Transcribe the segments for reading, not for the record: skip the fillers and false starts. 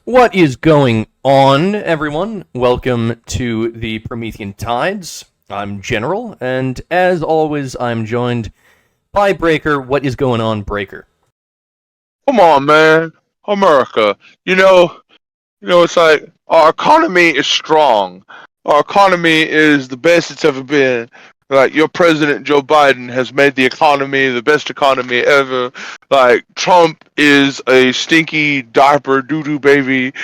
What is going on, everyone? Welcome to the Promethean Tides. I'm General, and as always, I'm joined by Breaker. What is going on, Breaker? Come on, man. America. It's like our economy is strong. Our economy is the best it's ever been. Like your president Joe Biden has made the economy the best economy ever. Like Trump is a stinky diaper doo doo baby,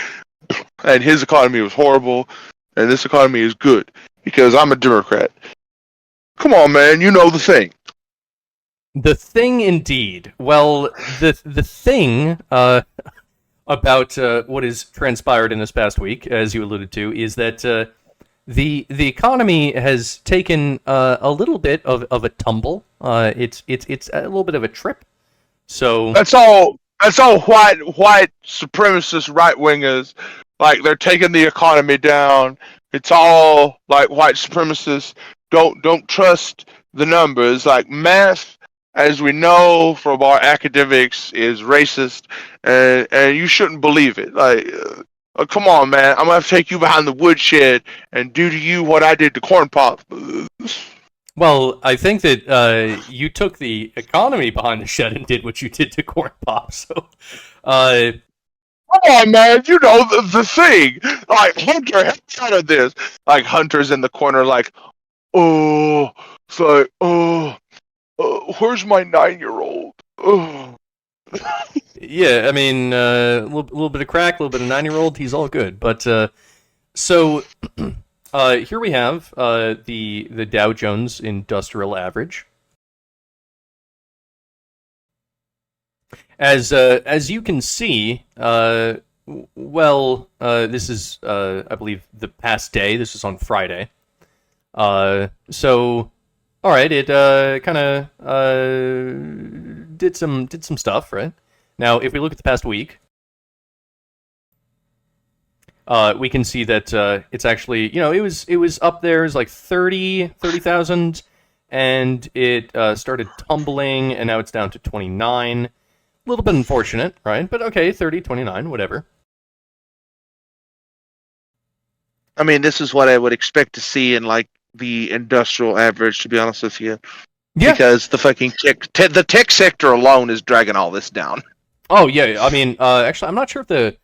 and his economy was horrible, and this economy is good because I'm a Democrat. Come on, man. You know the thing. The thing, indeed. Well, the thing about what has transpired in this past week, as you alluded to, is that the economy has taken a little bit of a tumble. It's a little bit of a trip. So That's all. That's all white supremacist right wingers. Like they're taking the economy down. It's all like white supremacists. Don't trust the numbers. Like math, as we know from our academics, is racist, and you shouldn't believe it. Come on, man. I'm gonna have to take you behind the woodshed and do to you what I did to corn pop. well, I think that you took the economy behind the shed and did what you did to corn pop. So, uh, Come on, man. You know the thing. Like Hunter, help me out of this. Like Hunter's in the corner, like, oh, it's like, where's my 9-year-old? Oh. yeah, I mean, a little bit of crack, a little bit of 9-year-old. He's all good. But so here we have the Dow Jones Industrial Average. As you can see, this is I believe the past day. This is on Friday. So all right, it kind of did some stuff, right? Now, if we look at the past week, we can see that it's actually, it was up there, it was like 30,000, and it started tumbling, and now it's down to 29. A little bit unfortunate, right? But okay, 30, 29, whatever. I mean, this is what I would expect to see in like the industrial average, to be honest with you, Yeah. because the fucking the tech sector alone is dragging all this down. Oh yeah. I mean, actually, I'm not sure if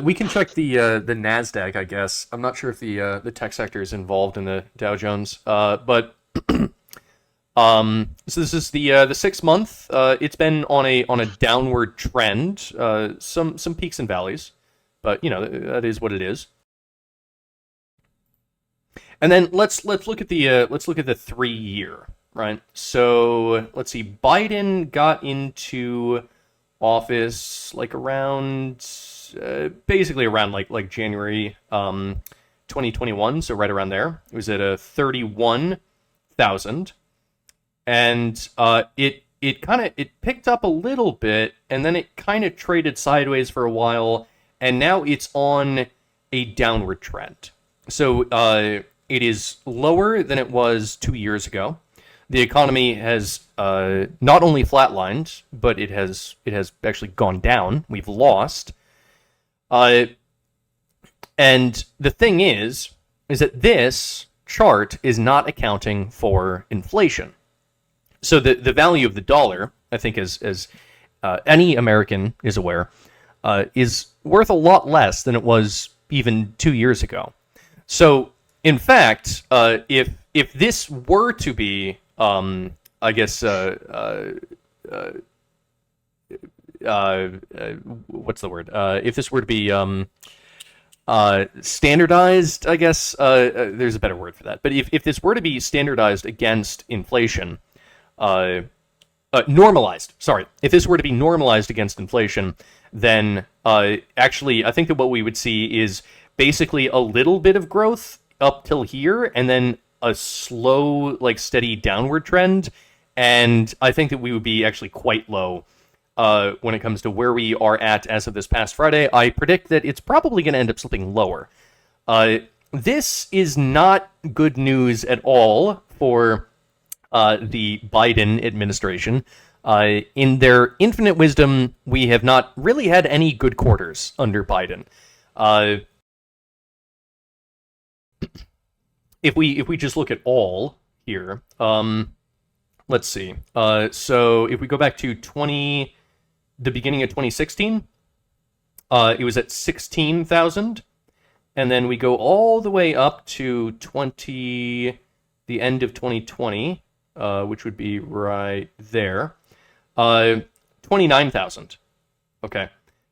we can check the Nasdaq. I guess I'm not sure if the tech sector is involved in the Dow Jones. But so this is the 6 month. It's been on a downward trend. Some peaks and valleys, but that is what it is. And then let's look at the 3 year, right? So let's see. Biden got into office like around basically around like January 2021, so right around there. It was at a 31,000, and it picked up a little bit, and then it kind of traded sideways for a while, and now it's on a downward trend. So it is lower than it was 2 years ago. The economy has not only flatlined, but it has actually gone down. We've lost. And the thing is that this chart is not accounting for inflation. So the value of the dollar, I think, as any American is aware, is worth a lot less than it was even 2 years ago. So in fact, if this were to be, I guess, what's the word? If this were to be standardized, I guess there's a better word for that. But if this were to be standardized against inflation, normalized. Sorry, if this were to be normalized against inflation, then actually, I think that what we would see is basically a little bit of growth up till here, and then a slow, like steady downward trend. And I think that we would be actually quite low when it comes to where we are at as of this past Friday. I predict that it's probably going to end up slipping lower. This is not good news at all for the Biden administration. In their infinite wisdom, we have not really had any good quarters under Biden. If we just look at all here, let's see. So if we go back to the beginning of 2016, it was at 16,000, and then we go all the way up to the end of 2020, which would be right there, 29,000. Okay,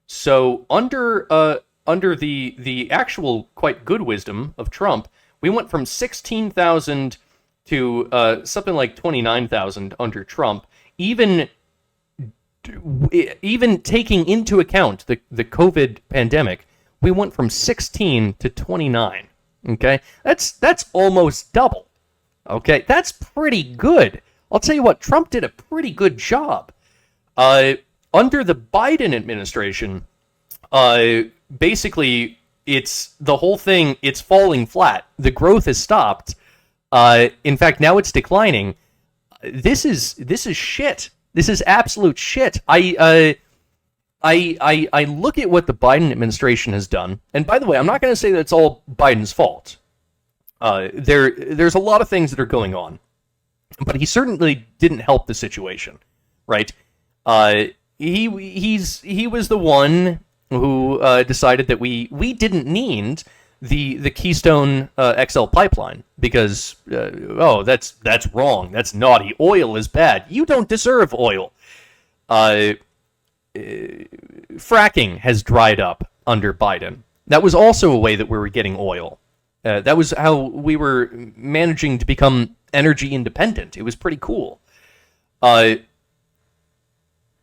so under the actual quite good wisdom of Trump, we went from 16,000 to something like 29,000 under Trump, even taking into account the COVID pandemic. We went from 16 to 29. Okay, that's almost double. Okay, that's pretty good. I'll tell you what, Trump did a pretty good job. Under the Biden administration, basically, it's the whole thing. It's falling flat. The growth has stopped. In fact, now it's declining. This is shit. This is absolute shit. I look at what the Biden administration has done, and by the way, I'm not going to say that it's all Biden's fault. There's a lot of things that are going on, but he certainly didn't help the situation, right? He was the one who decided that we didn't need the Keystone XL pipeline because that's wrong, that's naughty, oil is bad, you don't deserve oil. Fracking has dried up under Biden. That was also a way that we were getting oil. That was how we were managing to become energy independent. It was pretty cool.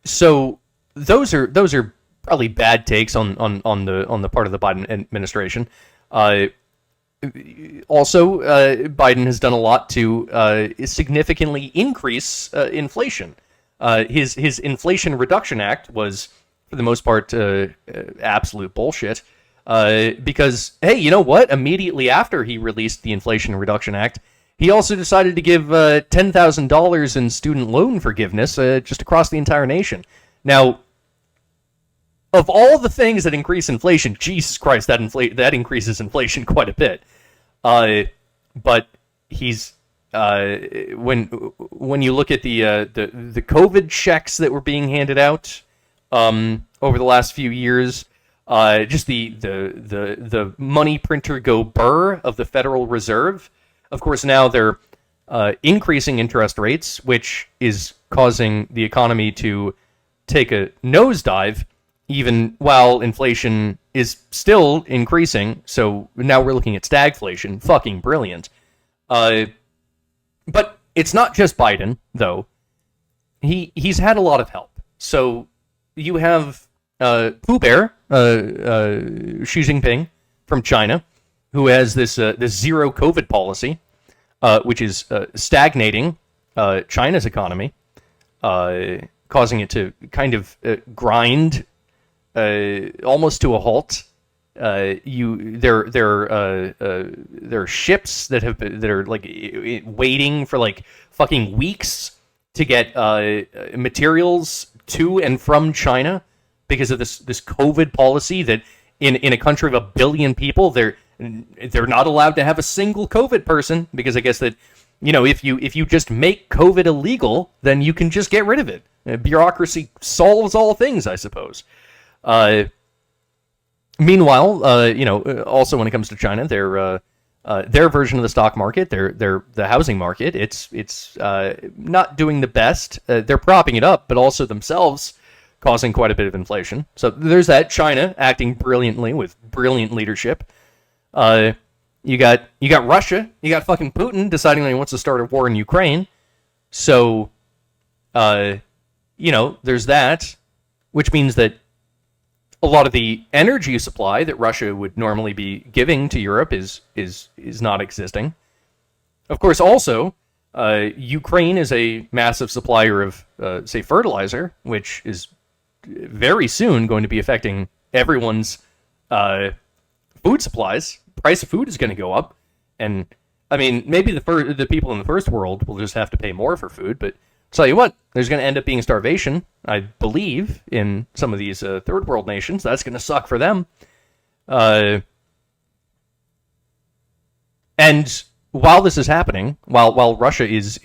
So those are probably bad takes on the part of the Biden administration. Also, Biden has done a lot to significantly increase inflation. His Inflation Reduction Act was, for the most part, absolute bullshit. Because, hey, you know what? Immediately after he released the Inflation Reduction Act, he also decided to give $10,000 in student loan forgiveness just across the entire nation. Now, of all the things that increase inflation, Jesus Christ, that increases inflation quite a bit. But he's when you look at the COVID checks that were being handed out over the last few years, just the money printer go burr of the Federal Reserve. Of course, now they're increasing interest rates, which is causing the economy to take a nosedive, even while inflation is still increasing. So now we're looking at stagflation. Fucking brilliant. But it's not just Biden, though. He's had a lot of help. So you have Pooh Bear, Xi Jinping from China, who has this zero COVID policy, which is stagnating China's economy, causing it to kind of grind almost to a halt. There are ships that are like waiting for like fucking weeks to get materials to and from China because of this COVID policy that in a country of 1 billion people, they're not allowed to have a single COVID person because I guess that, you know, if you just make COVID illegal, then you can just get rid of it. Bureaucracy solves all things, I suppose. Meanwhile, also when it comes to China, their version of the stock market, the housing market, it's not doing the best. They're propping it up, but also themselves causing quite a bit of inflation. So there's that. China acting brilliantly with brilliant leadership. You got Russia. You got fucking Putin deciding that he wants to start a war in Ukraine. So, there's that, which means that a lot of the energy supply that Russia would normally be giving to Europe is not existing. Of course, also, Ukraine is a massive supplier of, say, fertilizer, which is very soon going to be affecting everyone's food supplies. Price of food is going to go up, and I mean, maybe the people in the first world will just have to pay more for food, but Tell you what, there's going to end up being starvation, I believe, in some of these third world nations. That's going to suck for them. And while this is happening, while Russia is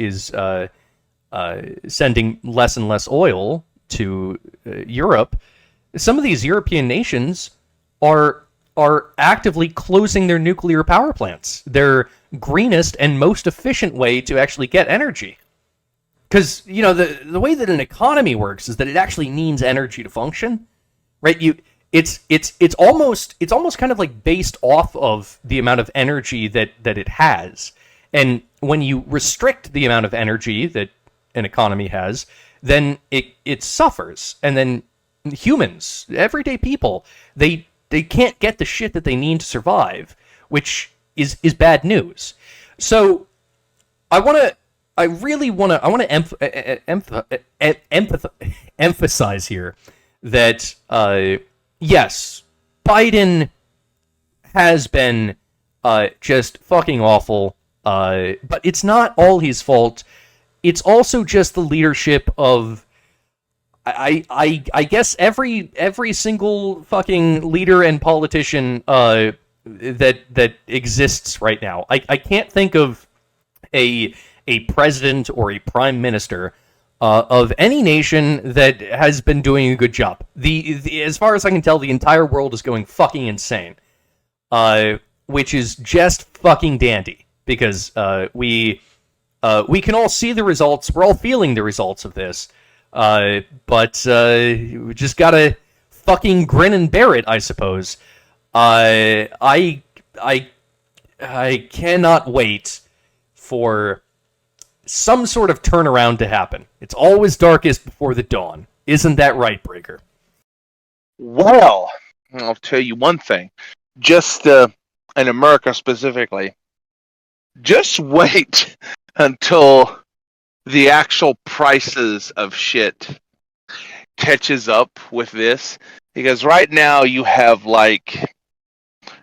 sending less and less oil to Europe, some of these European nations are actively closing their nuclear power plants. Their greenest and most efficient way to actually get energy. Because, you know, the way that an economy works is that it actually needs energy to function, right? It's almost kind of like based off of the amount of energy that it has. And when you restrict the amount of energy that an economy has, then it suffers. And then humans, everyday people, they can't get the shit that they need to survive, which is bad news. So I really want to emphasize here that yes, Biden has been just fucking awful, but it's not all his fault. It's also just the leadership of I guess every single fucking leader and politician that exists right now. I can't think of a president or a prime minister of any nation that has been doing a good job. As far as I can tell, the entire world is going fucking insane, which is just fucking dandy, because we can all see the results. We're all feeling the results of this, but we just gotta fucking grin and bear it, I suppose. I cannot wait for some sort of turnaround to happen. It's always darkest before the dawn. Isn't that right, Breaker? Well, I'll tell you one thing. Just in America specifically, just wait until the actual prices of shit catches up with this. Because right now you have like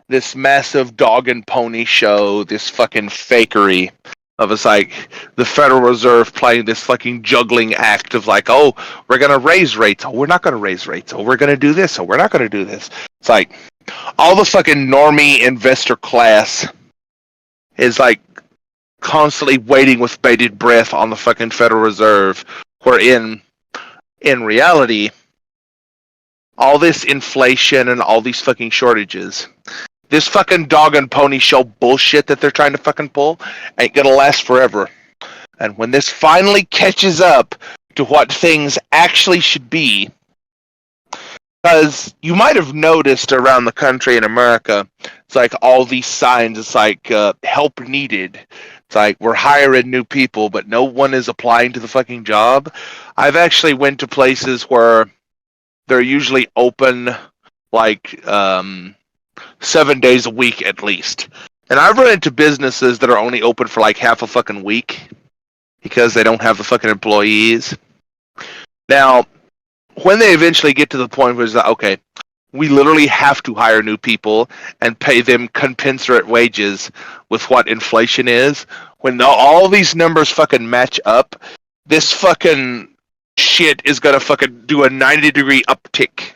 this massive dog and pony show, this fucking fakery of it's like the Federal Reserve playing this fucking juggling act of like, oh, we're going to raise rates. Oh, we're not going to raise rates. Oh, we're going to do this. Oh, we're not going to do this. It's like all the fucking normie investor class is like constantly waiting with bated breath on the fucking Federal Reserve, where in reality, all this inflation and all these fucking shortages, this fucking dog and pony show bullshit that they're trying to fucking pull ain't gonna last forever. And when this finally catches up to what things actually should be, because you might have noticed around the country in America, it's like all these signs, it's like help needed. It's like we're hiring new people, but no one is applying to the fucking job. I've actually went to places where they're usually open like 7 days a week at least. And I've run into businesses that are only open for like half a fucking week because they don't have the fucking employees. Now, when they eventually get to the point where it's like, okay, we literally have to hire new people and pay them commensurate wages with what inflation is, when all these numbers fucking match up, this fucking shit is gonna fucking do a 90-degree uptick.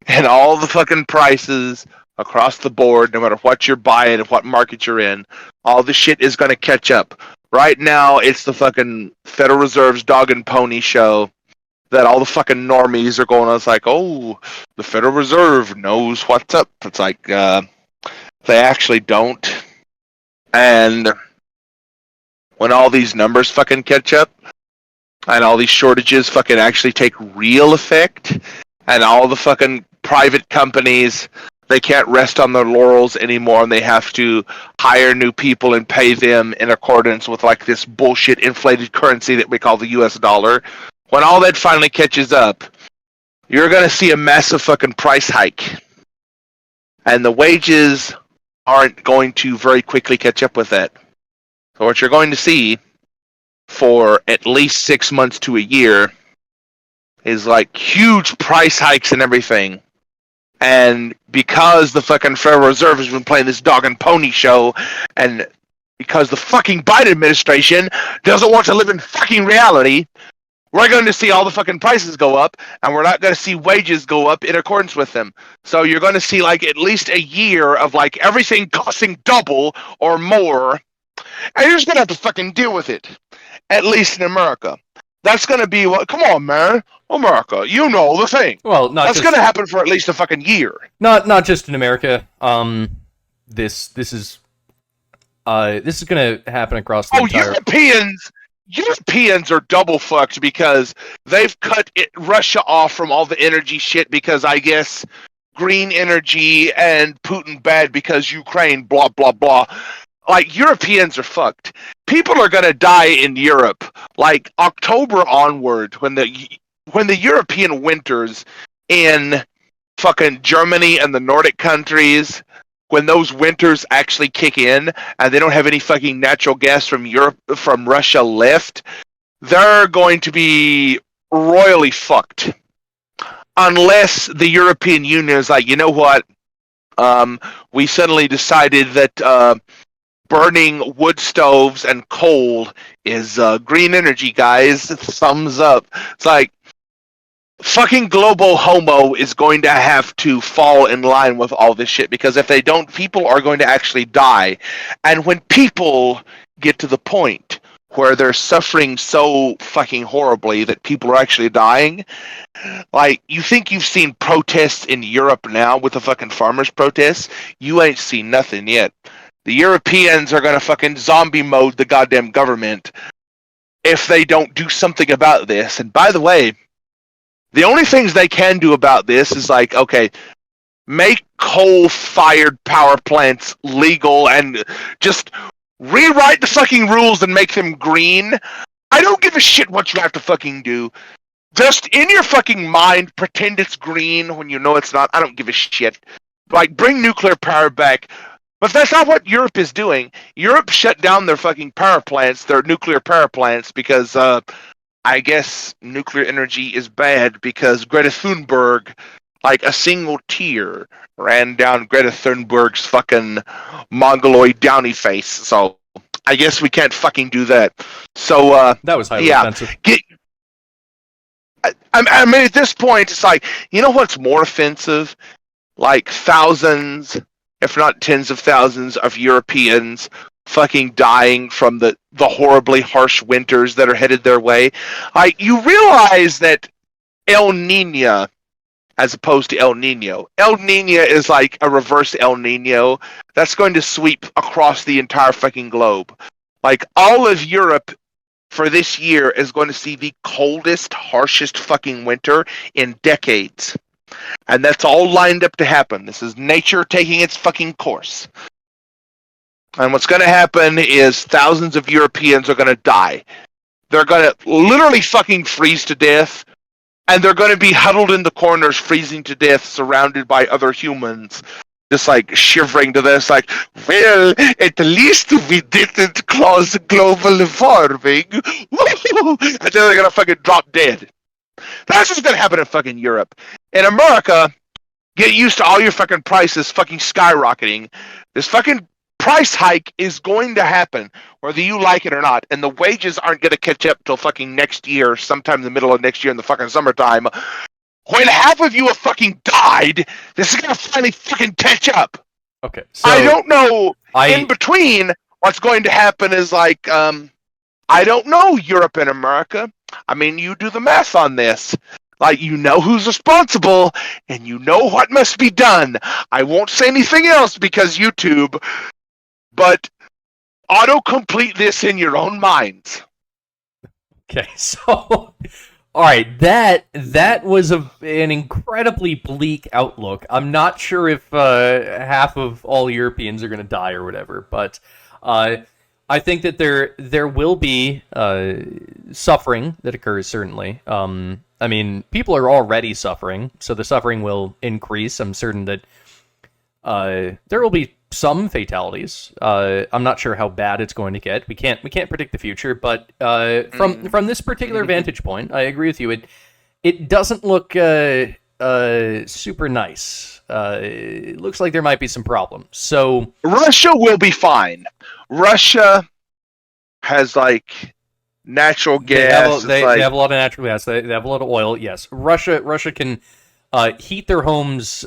And all the fucking prices across the board, no matter what you're buying and what market you're in, all the shit is going to catch up. Right now, it's the fucking Federal Reserve's dog and pony show that all the fucking normies are going on. It's like, oh, the Federal Reserve knows what's up. It's like, they actually don't. And when all these numbers fucking catch up, and all these shortages fucking actually take real effect, and all the fucking private companies, they can't rest on their laurels anymore, and they have to hire new people and pay them in accordance with like this bullshit inflated currency that we call the US dollar. When all that finally catches up, you're going to see a massive fucking price hike. And the wages aren't going to very quickly catch up with that. So what you're going to see for at least 6 months to a year is like huge price hikes and everything. And because the fucking Federal Reserve has been playing this dog and pony show and because the fucking Biden administration doesn't want to live in fucking reality, we're going to see all the fucking prices go up, and we're not going to see wages go up in accordance with them. So you're going to see like at least a year of like everything costing double or more, and you're just going to have to fucking deal with it. At least in America. That's going to be what. Come on, man, America. You know the thing. Well, that's going to happen for at least a fucking year. Not just in America. This is going to happen across the entire. Europeans are double fucked because they've cut Russia off from all the energy shit because I guess green energy and Putin bad because Ukraine blah blah blah. Like Europeans are fucked. People are gonna die in Europe like October onward when the European winters in fucking Germany and the Nordic countries, when those winters actually kick in and they don't have any fucking natural gas from Russia left, they're going to be royally fucked. Unless the European Union is like, you know what? We suddenly decided that burning wood stoves and coal is green energy, guys. Thumbs up. It's like, fucking global homo is going to have to fall in line with all this shit, because if they don't, people are going to actually die. And when people get to the point where they're suffering so fucking horribly that people are actually dying, like, you think you've seen protests in Europe now with the fucking farmers' protests? You ain't seen nothing yet. The Europeans are going to fucking zombie mode the goddamn government if they don't do something about this. And by the way, the only things they can do about this is like, okay, make coal-fired power plants legal and just rewrite the fucking rules and make them green. I don't give a shit what you have to fucking do. Just in your fucking mind, pretend it's green when you know it's not. I don't give a shit. Like, bring nuclear power back. But that's not what Europe is doing. Europe shut down their fucking power plants, their nuclear power plants, because, I guess nuclear energy is bad because Greta Thunberg, like a single tear, ran down Greta Thunberg's fucking mongoloid downy face. So I guess we can't fucking do that. So that was highly offensive. I mean, at this point, it's like, you know what's more offensive? Like thousands, if not tens of thousands, of Europeans fucking dying from the horribly harsh winters that are headed their way. Like, you realize that El Nino, as opposed to El Nino, El Nino is like a reverse El Nino that's going to sweep across the entire fucking globe. Like, all of Europe for this year is going to see the coldest, harshest fucking winter in decades. And that's all lined up to happen. This is nature taking its fucking course. And what's going to happen is thousands of Europeans are going to die. They're going to literally fucking freeze to death, and they're going to be huddled in the corners, freezing to death, surrounded by other humans, just like shivering to this, like, well, at least we didn't cause global warming. And then they're going to fucking drop dead. That's what's going to happen in fucking Europe. In America, get used to all your fucking prices fucking skyrocketing. This fucking price hike is going to happen, whether you like it or not, and the wages aren't going to catch up till fucking next year, sometime in the middle of next year in the fucking summertime. When half of you have fucking died, this is going to finally fucking catch up. Okay, so I don't know. In between, what's going to happen is like, I don't know, Europe and America. I mean, you do the math on this. Like, you know who's responsible, and you know what must be done. I won't say anything else because YouTube, but auto-complete this in your own minds. Okay, so, all right, that was an incredibly bleak outlook. I'm not sure if half of all Europeans are going to die or whatever, but I think that there will be suffering that occurs, certainly. I mean, people are already suffering, so the suffering will increase. I'm certain that there will be some fatalities. I'm not sure how bad it's going to get. We can't predict the future, but from this particular vantage point, I agree with you. It doesn't look super nice. It looks like there might be some problems. So Russia will be fine. Russia has like natural gas. they have a lot of natural gas. They have a lot of oil. Yes, Russia can heat their homes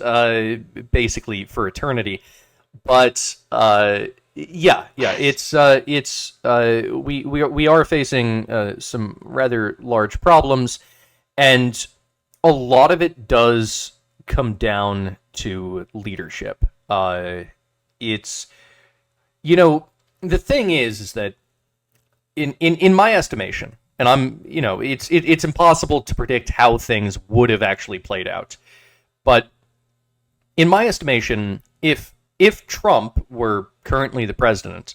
basically for eternity. But we are facing some rather large problems, and a lot of it does come down to leadership. It's the thing is that in my estimation, and it's impossible to predict how things would have actually played out, but in my estimation, if Trump were currently the president,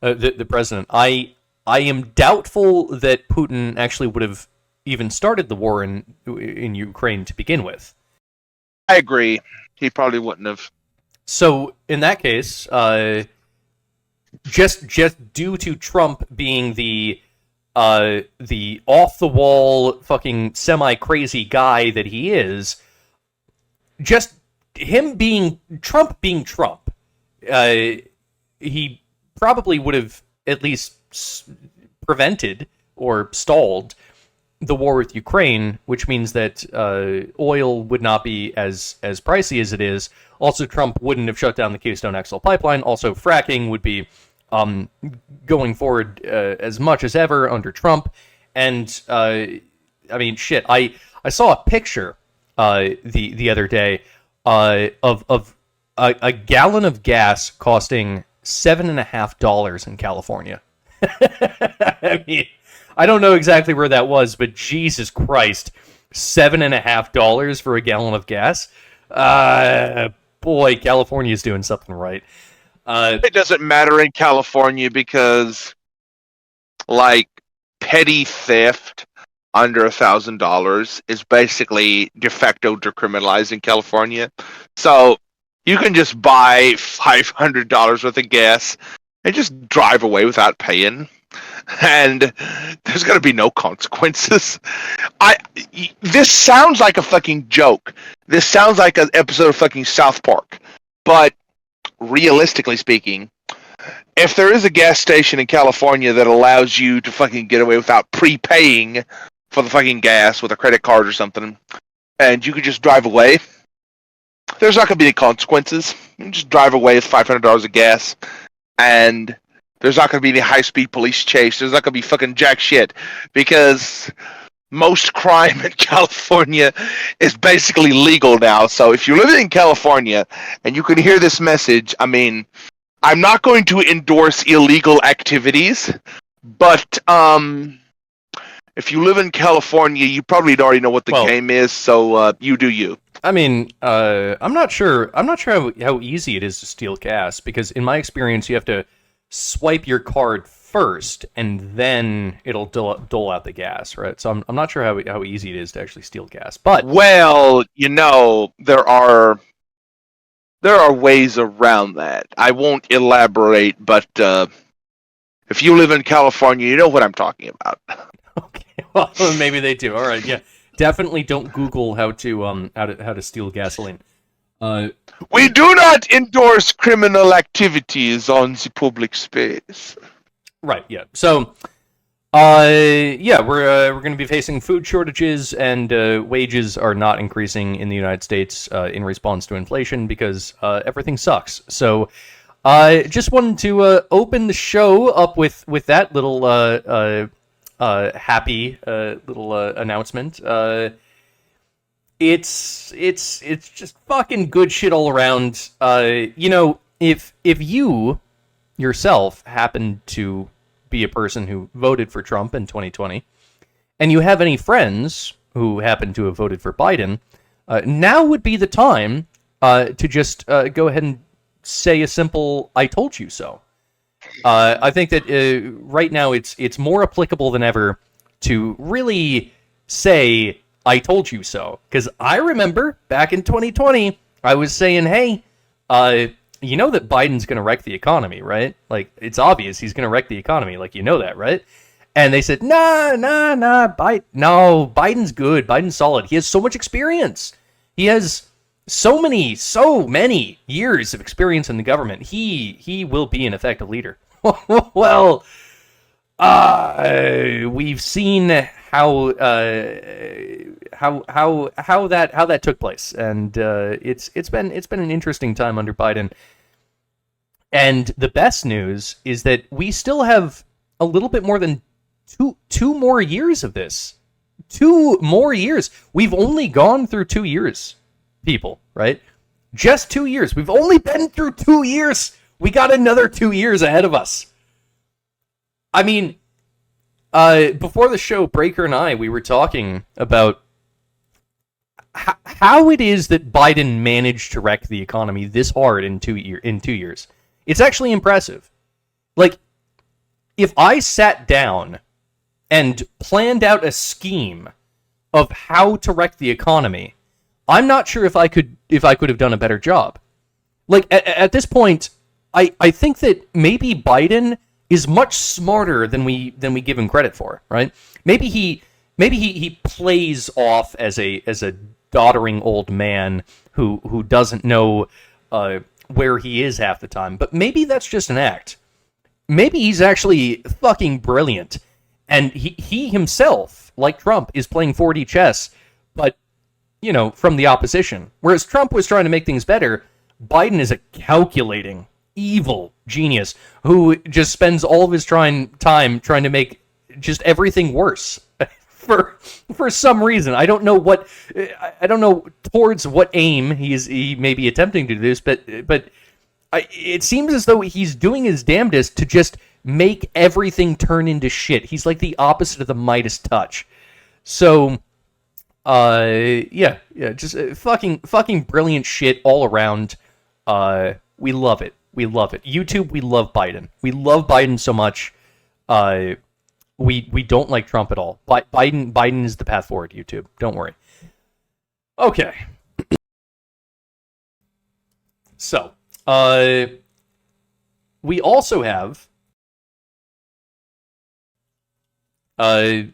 I am doubtful that Putin actually would have even started the war in Ukraine to begin with. I agree. He probably wouldn't have. So in that case, just due to Trump being the off the wall fucking semi crazy guy that he is, just him being Trump, he probably would have at least prevented or stalled the war with Ukraine, which means that oil would not be as pricey as it is. Also, Trump wouldn't have shut down the Keystone XL pipeline. Also, fracking would be going forward as much as ever under Trump. And I mean, shit. I saw a picture the other day of a gallon of gas costing $7.50 in California. I mean, I don't know exactly where that was, but Jesus Christ, $7.50 for a gallon of gas. Boy, California's doing something right. It doesn't matter in California because, like, petty theft under $1,000 is basically de facto decriminalized in California. So you can just buy $500 worth of gas and just drive away without paying, and there's going to be no consequences. This sounds like a fucking joke. This sounds like an episode of fucking South Park. But realistically speaking, if there is a gas station in California that allows you to fucking get away without prepaying for the fucking gas with a credit card or something, and you could just drive away, there's not going to be any consequences. You can just drive away with $500 of gas, and there's not going to be any high-speed police chase. There's not going to be fucking jack shit, because most crime in California is basically legal now. So if you're living in California and you can hear this message, I mean, I'm not going to endorse illegal activities, but if you live in California, you probably already know what the game is, so you do you. I mean, I'm not sure how easy it is to steal gas, because in my experience, you have to swipe your card first, and then it'll dole out the gas, right? So I'm not sure how easy it is to actually steal gas. But well, there are ways around that. I won't elaborate, but if you live in California, you know what I'm talking about. Okay, well, maybe they do. All right, yeah, definitely don't Google how to steal gasoline. We do not endorse criminal activities on the public space. Right, yeah. So, we're going to be facing food shortages, and wages are not increasing in the United States in response to inflation because everything sucks. So, I just wanted to open the show up with that little happy little announcement. It's just fucking good shit all around. If you yourself happen to be a person who voted for Trump in 2020, and you have any friends who happen to have voted for Biden, now would be the time to just go ahead and say a simple "I told you so." I think that right now it's more applicable than ever to really say "I told you so," because I remember back in 2020 I was saying, "Hey, you know that Biden's going to wreck the economy, right? Like, it's obvious he's going to wreck the economy. Like, you know that, right?" And they said, nah, Biden's good. Biden's solid. He has so much experience. He has so many years of experience in the government. He will be an effective leader. Well, we've seen how that took place, and it's been an interesting time under Biden. And the best news is that we still have a little bit more than two more years of this. 2 more years. We've only gone through 2 years, people, right? Just 2 years. We've only been through 2 years. We got another 2 years ahead of us. I mean, before the show, Breaker and I, we were talking about how it is that Biden managed to wreck the economy this hard in 2 years. It's actually impressive. Like, if I sat down and planned out a scheme of how to wreck the economy, I'm not sure if I could have done a better job. Like, at this point, I think that maybe Biden is much smarter than we give him credit for, right? Maybe he plays off as a doddering old man who doesn't know where he is half the time. But maybe that's just an act. Maybe he's actually fucking brilliant, and he himself, like Trump, is playing 4D chess, but from the opposition. Whereas Trump was trying to make things better, Biden is a calculating, evil genius who just spends all of his time trying to make just everything worse for some reason. I don't know towards what aim he may be attempting to do this, but it seems as though he's doing his damnedest to just make everything turn into shit. He's like the opposite of the Midas touch. So just fucking brilliant shit all around. We love it. We love it. YouTube, we love Biden. We love Biden so much. We don't like Trump at all. Biden is the path forward, YouTube. Don't worry. Okay. So, we also have the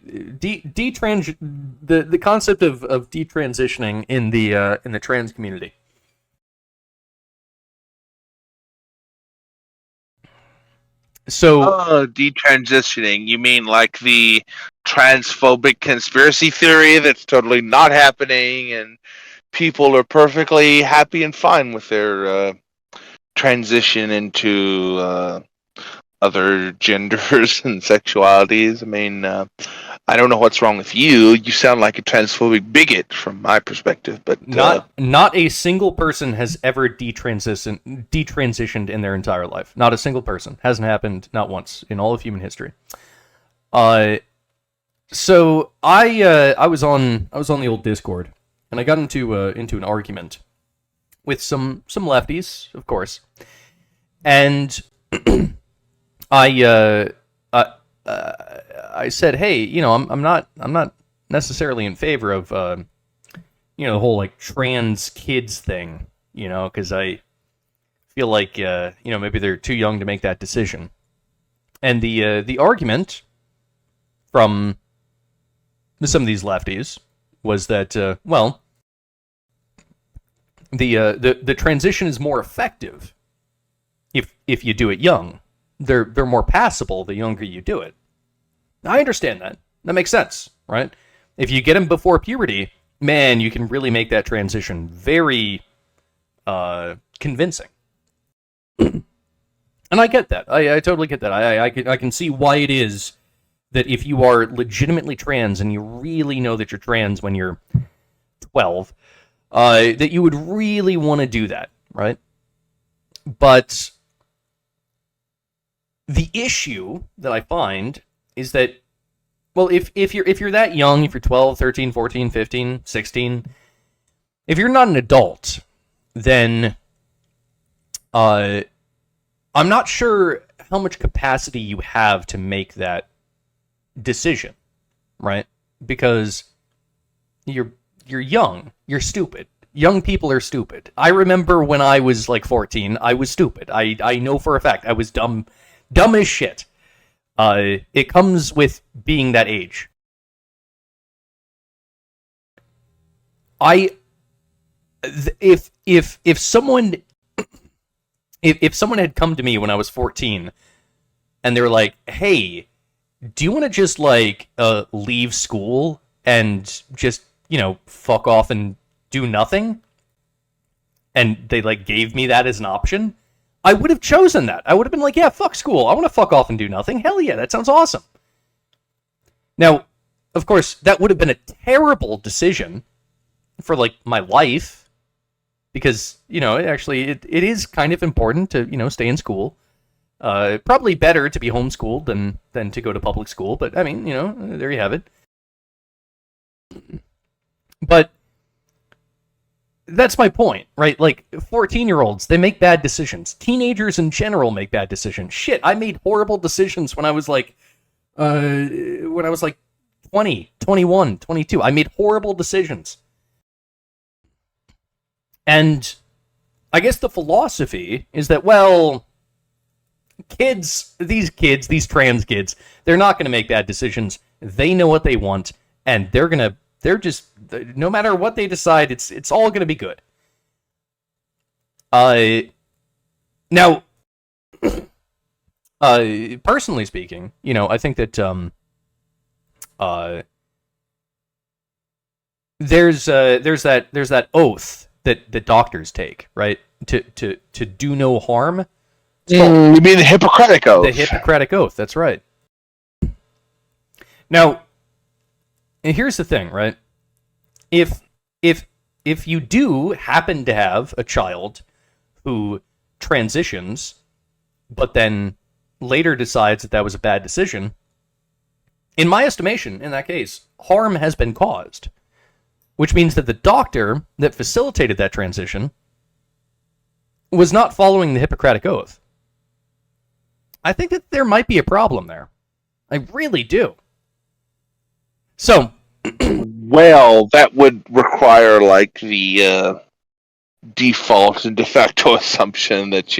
concept of detransitioning in the trans community. So, detransitioning. You mean like the transphobic conspiracy theory that's totally not happening, and people are perfectly happy and fine with their transition into other genders and sexualities? I mean, I don't know what's wrong with you. You sound like a transphobic bigot from my perspective, but not a single person has ever detransitioned in their entire life. Not a single person. Hasn't happened not once in all of human history. So I was on the old Discord, and I got into an argument with some lefties, of course, and I said, hey, I'm not necessarily in favor of the whole like trans kids thing, because I feel like maybe they're too young to make that decision. And the argument from some of these lefties was that the transition is more effective if you do it young. They're more passable the younger you do it. I understand that. That makes sense, right? If you get them before puberty, man, you can really make that transition very convincing. And I get that. I totally get that. I can see why it is that if you are legitimately trans and you really know that you're trans when you're 12, that you would really want to do that, right? But the issue that I find is that, well, if you're that young, if you're 12, 13, 14, 15, 16, if you're not an adult, then I'm not sure how much capacity you have to make that decision, right? Because you're young, you're stupid. Young people are stupid. I remember when I was like 14, I was stupid. I know for a fact I was dumb as shit. It comes with being that age. I if someone if someone had come to me when I was 14 and they were like, "Hey, do you want to just like leave school and just, fuck off and do nothing?" And they like gave me that as an option, I would have chosen that. I would have been like, "Yeah, fuck school. I want to fuck off and do nothing. Hell yeah, that sounds awesome." Now, of course, that would have been a terrible decision for like my life, because it is kind of important to stay in school. Probably better to be homeschooled than to go to public school, but I mean, there you have it. But that's my point, right? Like 14-year-olds, they make bad decisions. Teenagers in general make bad decisions. Shit, I made horrible decisions when I was like 20, 21, 22. I made horrible decisions. And I guess the philosophy is that, well, these trans kids, they're not going to make bad decisions. They know what they want, and they're just, no matter what they decide, it's all going to be good. Now, personally speaking, I think that there's that oath that doctors take, right? To do no harm. You mean the Hippocratic Oath? The Hippocratic Oath, that's right. Now, here's the thing, right? If you do happen to have a child who transitions, but then later decides that was a bad decision, in my estimation, in that case, harm has been caused. Which means that the doctor that facilitated that transition was not following the Hippocratic Oath. I think that there might be a problem there. I really do. So, well, that would require like the default and de facto assumption that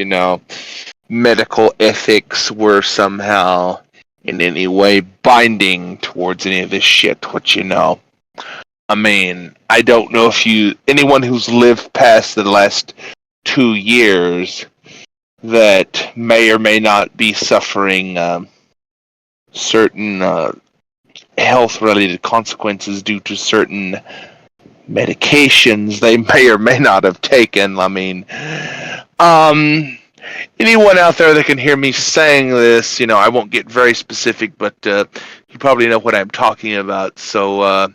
medical ethics were somehow in any way binding towards any of this shit. I mean, I don't know if anyone who's lived past the last 2 years that may or may not be suffering certain health-related consequences due to certain medications they may or may not have taken. I mean, anyone out there that can hear me saying this, I won't get very specific, but you probably know what I'm talking about. So,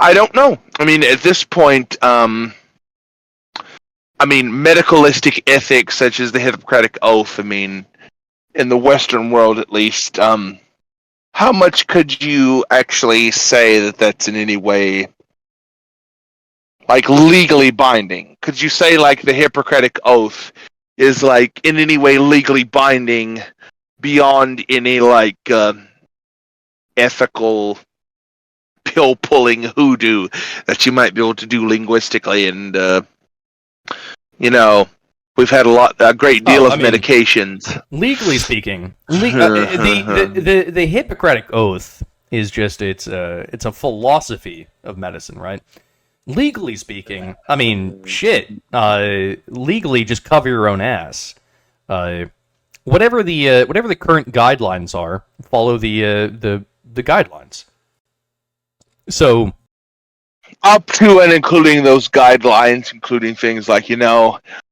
I don't know. I mean, at this point, medicalistic ethics such as the Hippocratic Oath, in the Western world at least, how much could you actually say that that's in any way, like, legally binding? Could you say, like, the Hippocratic Oath is, like, in any way legally binding beyond any, like, ethical pill-pulling hoodoo that you might be able to do linguistically? And, we've had a great deal of medications. Legally speaking, the Hippocratic Oath is just it's a philosophy of medicine, right? Legally speaking, shit. Legally, just cover your own ass. Whatever the current guidelines are, follow the guidelines. So, up to and including those guidelines, including things like,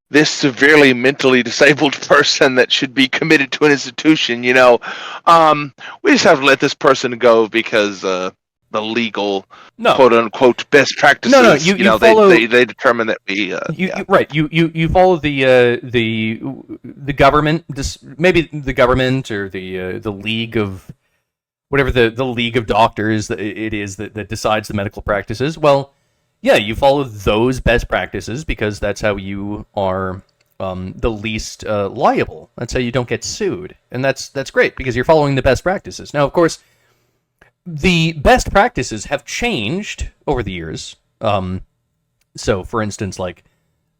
this severely mentally disabled person that should be committed to an institution, we just have to let this person go because the legal quote-unquote best practices, you follow, they determine that we... Right, you follow the government, maybe the government or the league of... whatever the league of doctors it is that decides the medical practices. Well, yeah, you follow those best practices because that's how you are the least liable. That's how you don't get sued. And that's great because you're following the best practices. Now, of course, the best practices have changed over the years. So, for instance, like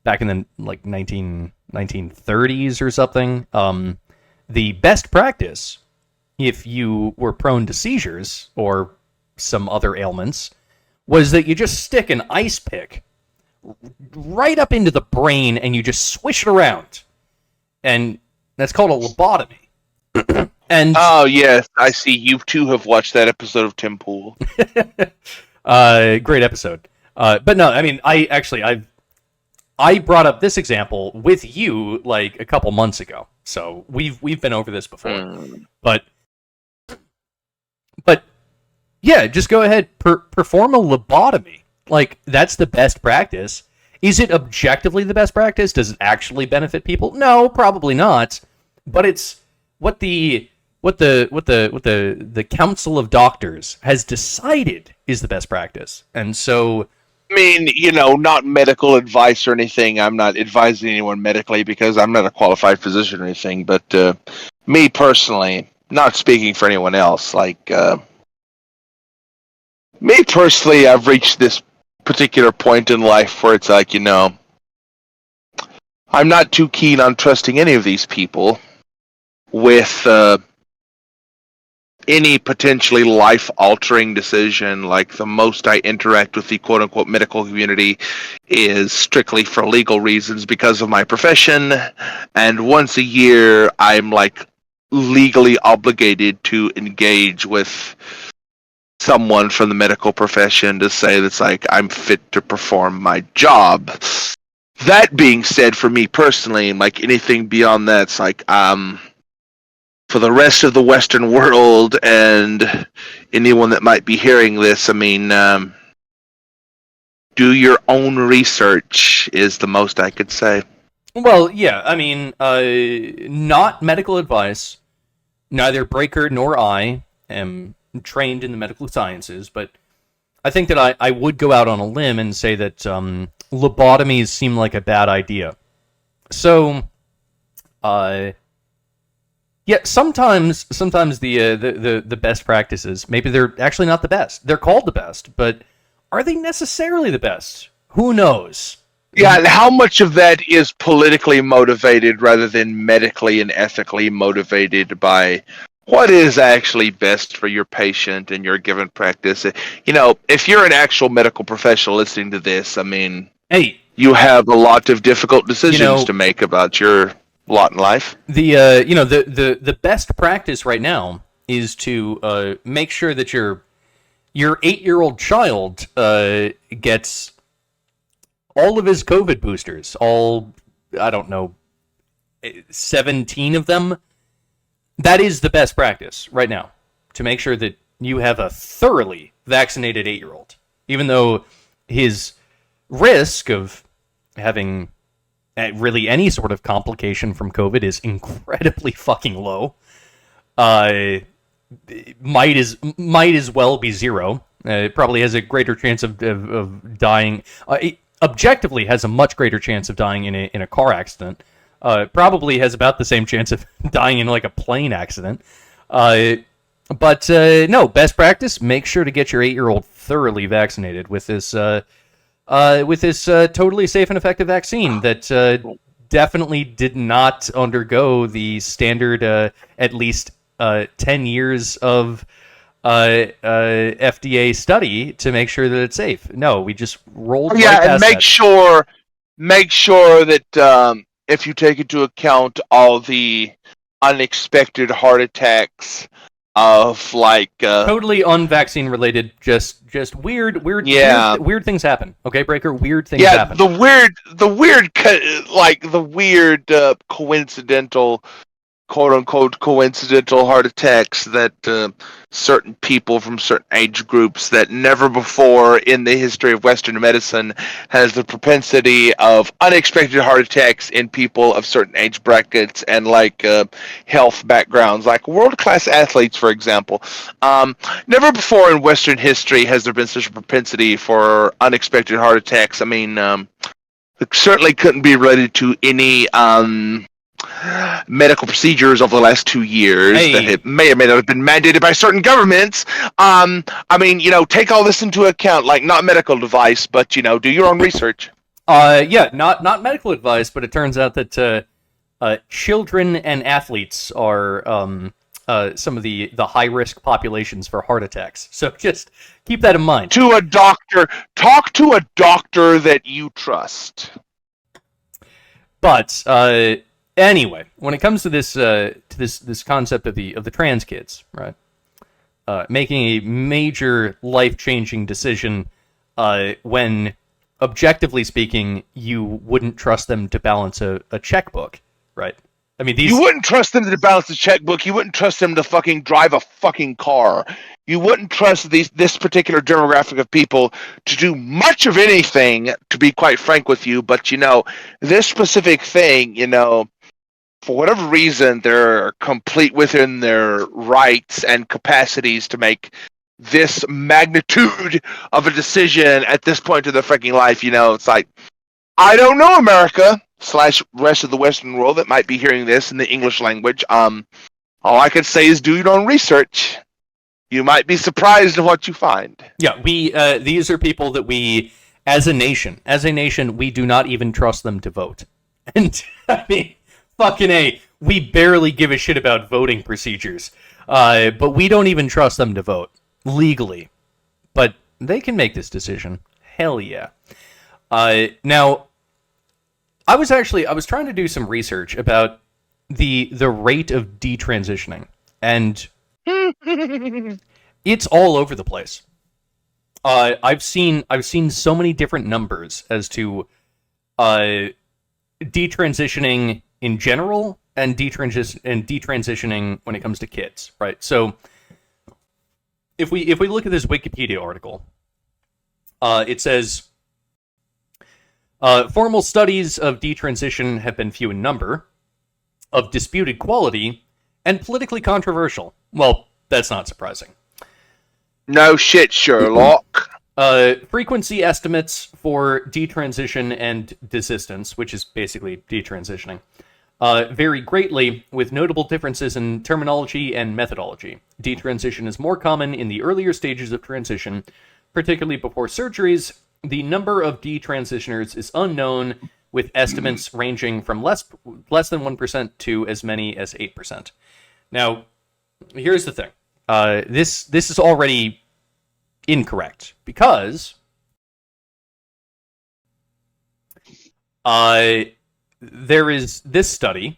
back in the 1930s or something, the best practice, if you were prone to seizures or some other ailments, was that you just stick an ice pick right up into the brain, and you just swish it around, and that's called a lobotomy. And Oh yes, I see. You too have watched that episode of Tim Pool. great episode. But no, I mean, I brought up this example with you like a couple months ago, so we've been over this before. But yeah, just go ahead, perform a lobotomy. Like, that's the best practice. Is it objectively the best practice? Does it actually benefit people? No, probably not. But it's what the Council of Doctors has decided is the best practice. And so, I mean, not medical advice or anything. I'm not advising anyone medically because I'm not a qualified physician or anything. But me personally, not speaking for anyone else, like me personally, I've reached this particular point in life where it's like, I'm not too keen on trusting any of these people with any potentially life-altering decision. Like, the most I interact with the quote-unquote medical community is strictly for legal reasons because of my profession, and once a year I'm like legally obligated to engage with someone from the medical profession to say that's like I'm fit to perform my job. That being said, for me personally, like anything beyond that's like for the rest of the Western world and anyone that might be hearing this, I mean, do your own research is the most I could say. well, yeah, I mean, not medical advice. Neither Breaker nor I am trained in the medical sciences, but I think that I would go out on a limb and say that lobotomies seem like a bad idea. So, yeah, sometimes the best practices, maybe they're actually not the best. They're called the best, but are they necessarily the best? Who knows? Yeah, and how much of that is politically motivated rather than medically and ethically motivated by what is actually best for your patient and your given practice? If you're an actual medical professional listening to this, I mean, Hey, you have a lot of difficult decisions to make about your lot in life. the best practice right now is to make sure that your 8-year-old child gets all of his COVID boosters, I don't know, 17 of them. That is the best practice right now, to make sure that you have a thoroughly vaccinated 8-year-old, even though his risk of having really any sort of complication from COVID is incredibly fucking low. Might as well be zero. It probably has a greater chance of dying. It objectively has a much greater chance of dying in a car accident. Probably has about the same chance of dying in like a plane accident. But no, best practice: make sure to get your 8-year-old thoroughly vaccinated with this totally safe and effective vaccine that definitely did not undergo the standard at least 10 years of FDA study to make sure that it's safe. No, we just rolled right past and that. make sure that if you take into account all the unexpected heart attacks of like totally unvaccine related, just weird things happen. Okay, Breaker, weird things happen. the weird coincidental, quote unquote coincidental heart attacks that certain people from certain age groups that never before in the history of Western medicine has the propensity of unexpected heart attacks in people of certain age brackets and like health backgrounds, like world-class athletes, for example. Never before in Western history has there been such a propensity for unexpected heart attacks. I mean, it certainly couldn't be related to any medical procedures over the last 2 years that may or may not have been mandated by certain governments. I mean, take all this into account, like not medical advice, but do your own research. Yeah, not medical advice, but it turns out that children and athletes are some of the high-risk populations for heart attacks. So just keep that in mind. To a doctor. Talk to a doctor that you trust. But anyway, when it comes to this concept of the trans kids, right? Making a major life-changing decision when, objectively speaking, you wouldn't trust them to balance a checkbook, right? I mean, You wouldn't trust them to balance a checkbook. You wouldn't trust them to fucking drive a fucking car. You wouldn't trust this particular demographic of people to do much of anything, to be quite frank with you. But, this specific thing, for whatever reason, they're complete within their rights and capacities to make this magnitude of a decision at this point of their freaking life. It's like, I don't know, America / rest of the Western world that might be hearing this in the English language. All I can say is do your own research. You might be surprised at what you find. Yeah, these are people that we, as a nation, we do not even trust them to vote. And I mean, fucking A, we barely give a shit about voting procedures. But we don't even trust them to vote legally. But they can make this decision. Hell yeah. Now, I was trying to do some research about the rate of detransitioning, and it's all over the place. I've seen so many different numbers as to detransitioning in general and detransitioning when it comes to kids, right? So if we look at this Wikipedia article, it says formal studies of detransition have been few in number, of disputed quality, and politically controversial. Well, that's not surprising. No shit, Sherlock. Frequency estimates for detransition and desistance, which is basically detransitioning, vary greatly, with notable differences in terminology and methodology. Detransition is more common in the earlier stages of transition, particularly before surgeries. The number of detransitioners is unknown, with estimates ranging from less than 1% to as many as 8%. Now, here's the thing. This is already incorrect, because there is this study,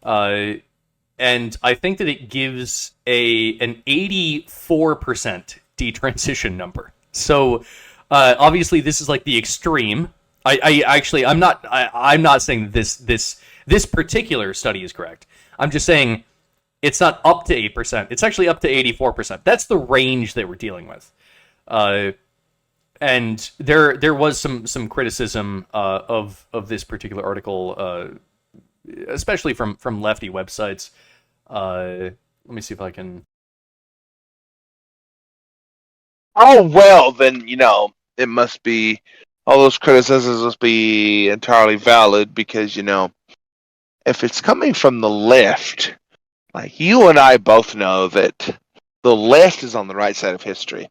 and I think that it gives an 84% detransition number. So obviously this is like the extreme. I'm not saying this particular study is correct. I'm just saying it's not up to 8%. It's actually up to 84%. That's the range that we're dealing with. And there was some criticism of this particular article, especially from lefty websites. Let me see if I can. Oh, well, then, it must be, all those criticisms must be entirely valid because, if it's coming from the left, like you and I both know that the left is on the right side of history.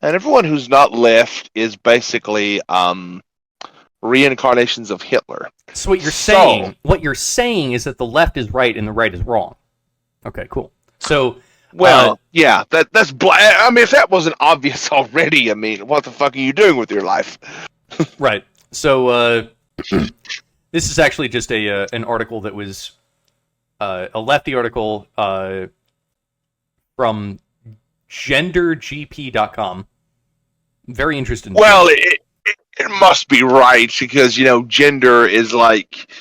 And everyone who's not left is basically reincarnations of Hitler. So what you're saying is that the left is right and the right is wrong. Okay, cool. So well, yeah, that's I mean, if that wasn't obvious already, I mean, what the fuck are you doing with your life? Right. So this is actually just an article that was a lefty article from gendergp.com. Very interesting. Well, it must be right because, gender is like,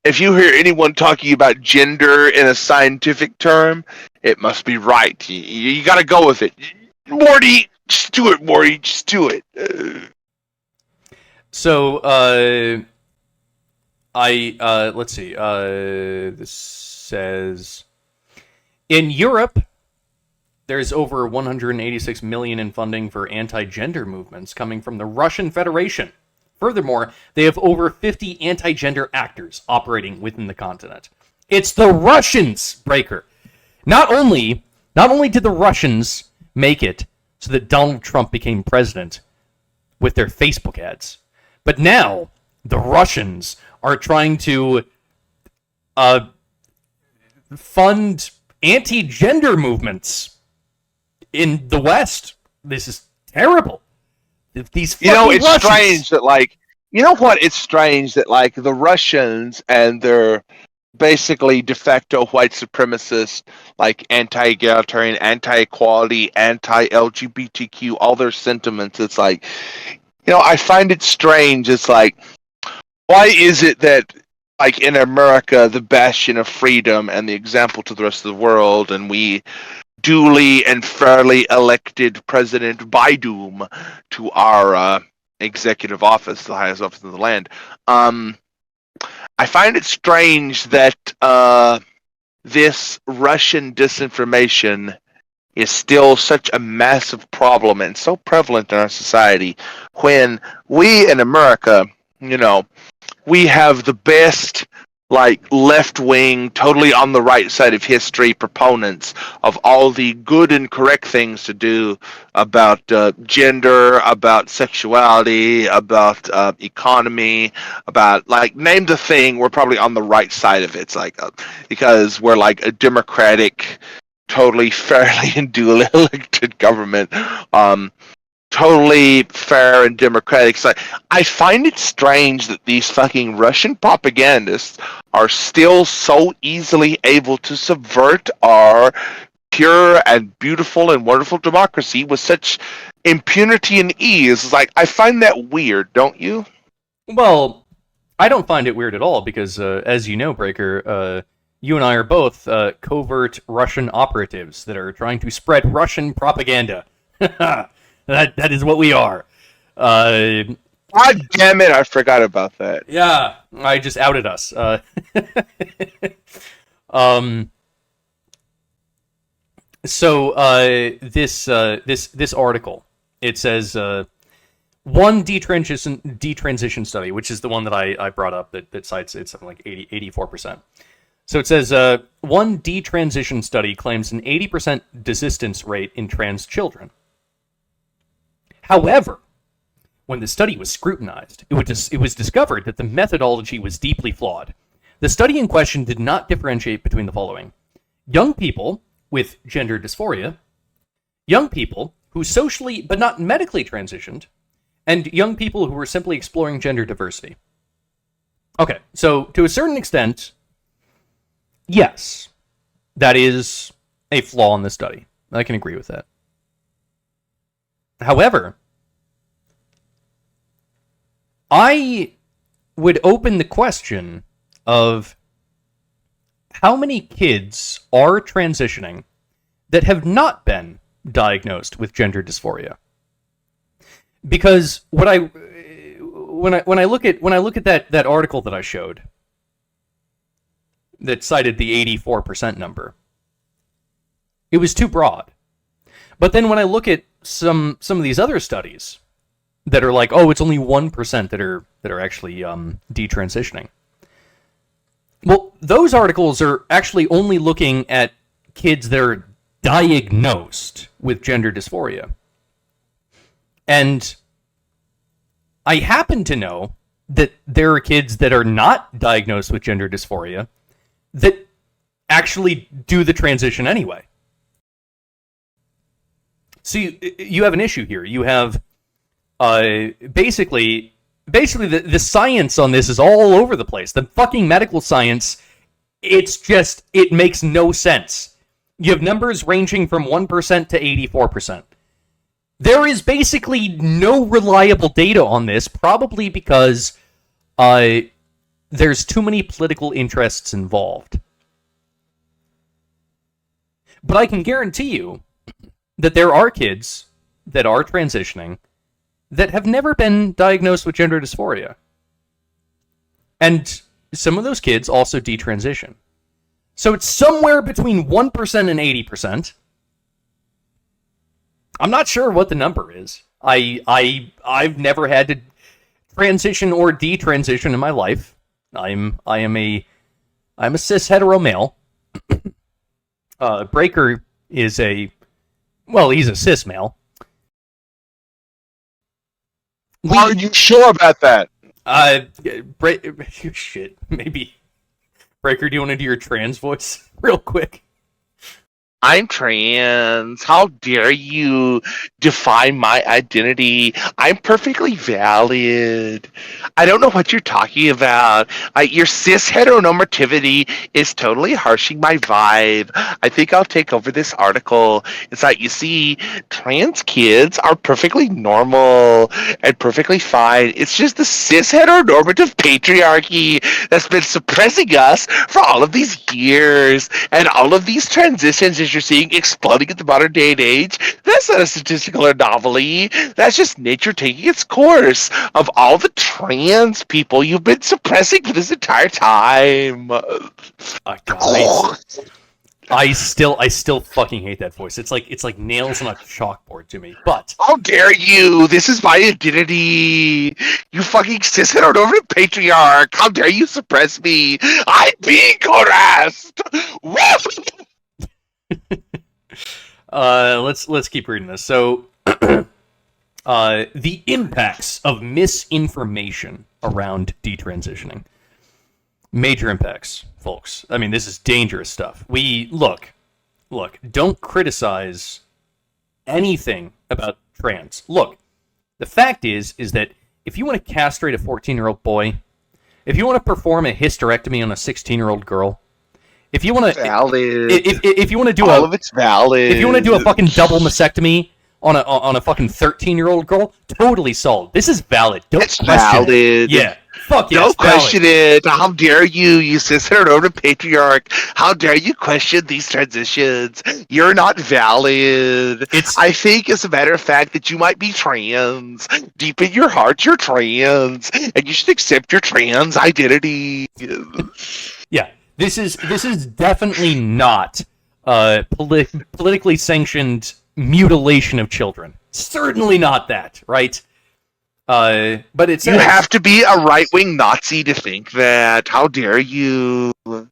if you hear anyone talking about gender in a scientific term, it must be right. You got to go with it. Morty, just do it, Morty. Just do it. So, let's see. This says, in Europe, there's over 186 million in funding for anti-gender movements coming from the Russian Federation. Furthermore, they have over 50 anti-gender actors operating within the continent. It's the Russians, Breaker. Not only did the Russians make it so that Donald Trump became president with their Facebook ads, but now the Russians are trying to fund anti-gender movements in the West. This is terrible. These fucking It's Russians. strange that, like, you know what? It's strange that, like, the Russians and their basically de facto white supremacist, like, anti-egalitarian, anti-equality, anti-LGBTQ, all their sentiments. It's like, I find it strange. It's like, why is it that, like, in America, the bastion of freedom and the example to the rest of the world, and we duly and fairly elected President Biden to our executive office, the highest office in the land. I find it strange that this Russian disinformation is still such a massive problem and so prevalent in our society, when we in America, we have the best, like, left-wing, totally on the right side of history proponents of all the good and correct things to do about gender, about sexuality, about economy, about, like, name the thing, we're probably on the right side of it. It's like, because we're like a democratic, totally fairly and duly elected government. Totally fair and democratic. So I find it strange that these fucking Russian propagandists are still so easily able to subvert our pure and beautiful and wonderful democracy with such impunity and ease. It's like, I find that weird, don't you? Well, I don't find it weird at all because, as you know, Breaker, you and I are both covert Russian operatives that are trying to spread Russian propaganda. That is what we are. God damn it, I forgot about that. Yeah, I just outed us. This article, it says one detransition study, which is the one that I brought up that cites it's something like 84%. So it says one detransition study claims an 80% desistance rate in trans children. However, when the study was scrutinized, it was discovered that the methodology was deeply flawed. The study in question did not differentiate between the following: young people with gender dysphoria, young people who socially but not medically transitioned, and young people who were simply exploring gender diversity. Okay, so to a certain extent, yes, that is a flaw in the study. I can agree with that. However, I would open the question of how many kids are transitioning that have not been diagnosed with gender dysphoria. Because when I look at that article that I showed that cited the 84% number, it was too broad. But then when I look at some of these other studies that are like, oh, it's only 1% that are actually detransitioning. Well, those articles are actually only looking at kids that are diagnosed with gender dysphoria. And I happen to know that there are kids that are not diagnosed with gender dysphoria that actually do the transition anyway. So you have an issue here. You have basically the science on this is all over the place. The fucking medical science, it makes no sense. You have numbers ranging from 1% to 84%. There is basically no reliable data on this, probably because there's too many political interests involved. But I can guarantee you that there are kids that are transitioning that have never been diagnosed with gender dysphoria. And some of those kids also detransition. So it's somewhere between 1% and 80%. I'm not sure what the number is. I've never had to transition or detransition in my life. I'm a cis hetero male. Breaker is he's a cis male. Are you sure about that? Shit, maybe. Breaker, do you want to do your trans voice real quick? I'm trans. How dare you define my identity? I'm perfectly valid. I don't know what you're talking about. Your cis heteronormativity is totally harshing my vibe. I think I'll take over this article. It's like, you see, trans kids are perfectly normal and perfectly fine. It's just the cis heteronormative patriarchy that's been suppressing us for all of these years. And all of these transitions, as you're seeing exploding in the modern day and age, that's not a statistical anomaly. That's just nature taking its course of all the trans people you've been suppressing for this entire time. God, I still fucking hate that voice. It's like nails on a chalkboard to me. But How dare you? This is my identity. You fucking cis heteronormative patriarch. How dare you suppress me? I'm being harassed. let's keep reading this. So, the impacts of misinformation around detransitioning. Major impacts, folks. I mean, this is dangerous stuff. Look, don't criticize anything about trans. Look, the fact is that if you want to castrate a 14-year-old boy, if you want to perform a hysterectomy on a 16-year-old girl, if you want to, if you want to do all of it's valid. if you want to do a fucking double mastectomy on a fucking 13-year-old girl, totally solid. This is valid. Don't It's question valid. it. Yeah. Fuck yeah, Don't question it. How dare you cis heteronormative patriarch? How dare you question these transitions? You're not valid. I think, as a matter of fact, that you might be trans. Deep in your heart, you're trans, and you should accept your trans identity. Yeah, this is definitely not politically sanctioned mutilation of children. Certainly not that, right? But it says, you have to be a right-wing Nazi to think that. How dare you? It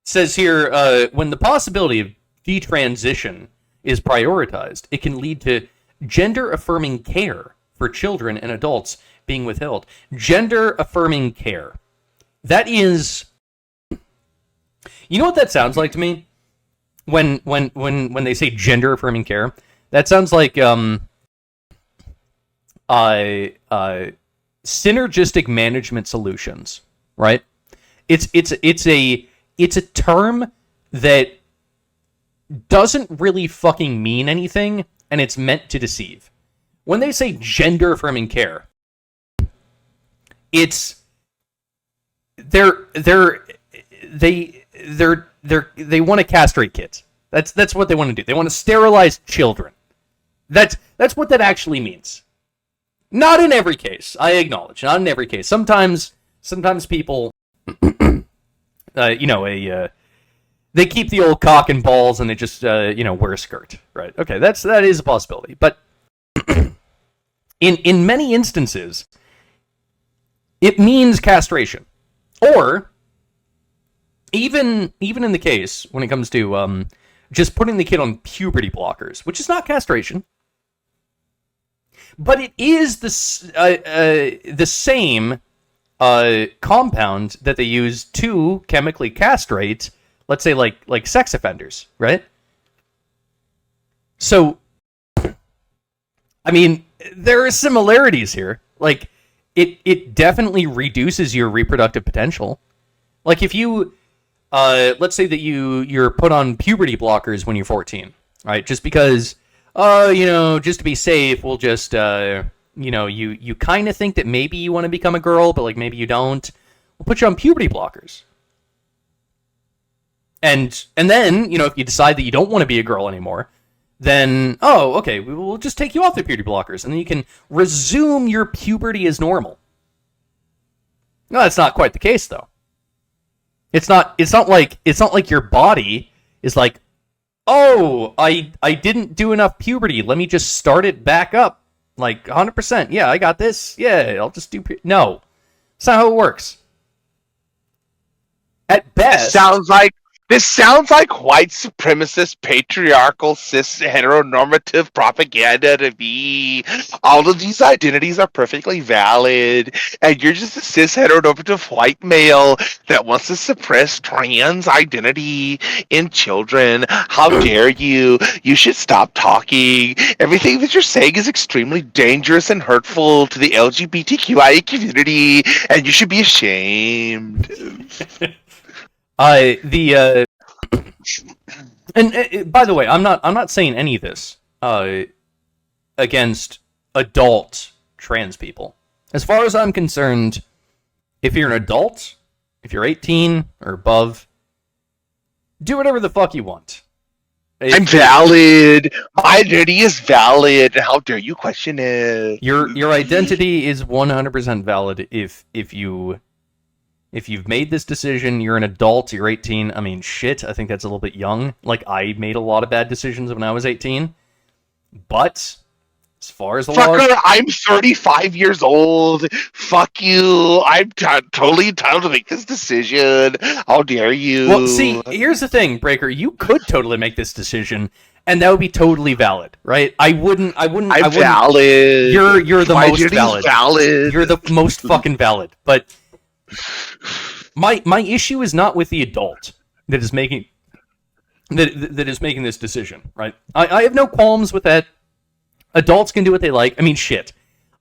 says here, when the possibility of detransition is prioritized, it can lead to gender-affirming care for children and adults being withheld. Gender-affirming care. That is... You know what that sounds like to me? When they say gender-affirming care? That sounds like... synergistic management solutions, right? It's a term that doesn't really fucking mean anything, and it's meant to deceive. When they say gender affirming care, it's they want to castrate kids. That's what they want to do. They want to sterilize children. That's what that actually means. Not in every case, I acknowledge. Not in every case. Sometimes people, they keep the old cock and balls and they just, wear a skirt, right? Okay, that is a possibility. But in many instances, it means castration, or even in the case when it comes to just putting the kid on puberty blockers, which is not castration. But it is the same compound that they use to chemically castrate, let's say, like sex offenders, right? So, I mean, there are similarities here. Like, it definitely reduces your reproductive potential. Like, if you, let's say that you're put on puberty blockers when you're 14, right? Just because... just to be safe, we'll just, you kind of think that maybe you want to become a girl, but, like, maybe you don't. We'll put you on puberty blockers. And then, if you decide that you don't want to be a girl anymore, then, okay, we'll just take you off the puberty blockers, and then you can resume your puberty as normal. No, that's not quite the case, though. It's not like your body is like, oh, I didn't do enough puberty. Let me just start it back up. Like, 100%. Yeah, I got this. Yeah, I'll just do... No. That's not how it works. At best... It sounds like This sounds like white supremacist, patriarchal, cis, heteronormative propaganda to me. All of these identities are perfectly valid, and you're just a cis, heteronormative white male that wants to suppress trans identity in children. How dare you? You should stop talking. Everything that you're saying is extremely dangerous and hurtful to the LGBTQIA community, and you should be ashamed. And by the way, I'm not saying any of this against adult trans people. As far as I'm concerned, if you're an adult, if you're 18 or above, do whatever the fuck you want. I'm valid. My identity is valid. How dare you question it? Your identity is 100% valid if you've made this decision, you're an adult, you're 18. I mean, shit, I think that's a little bit young. Like, I made a lot of bad decisions when I was 18. But as far as the law, I'm 35 years old. Fuck you. I'm totally entitled to make this decision. How dare you? Well, see, here's the thing, Breaker. You could totally make this decision, and that would be totally valid, right? I wouldn't. Valid. You're the My most valid. You're the most fucking valid. But my issue is not with the adult that is making this decision, right? I have no qualms with that. Adults can do what they like. I mean, shit.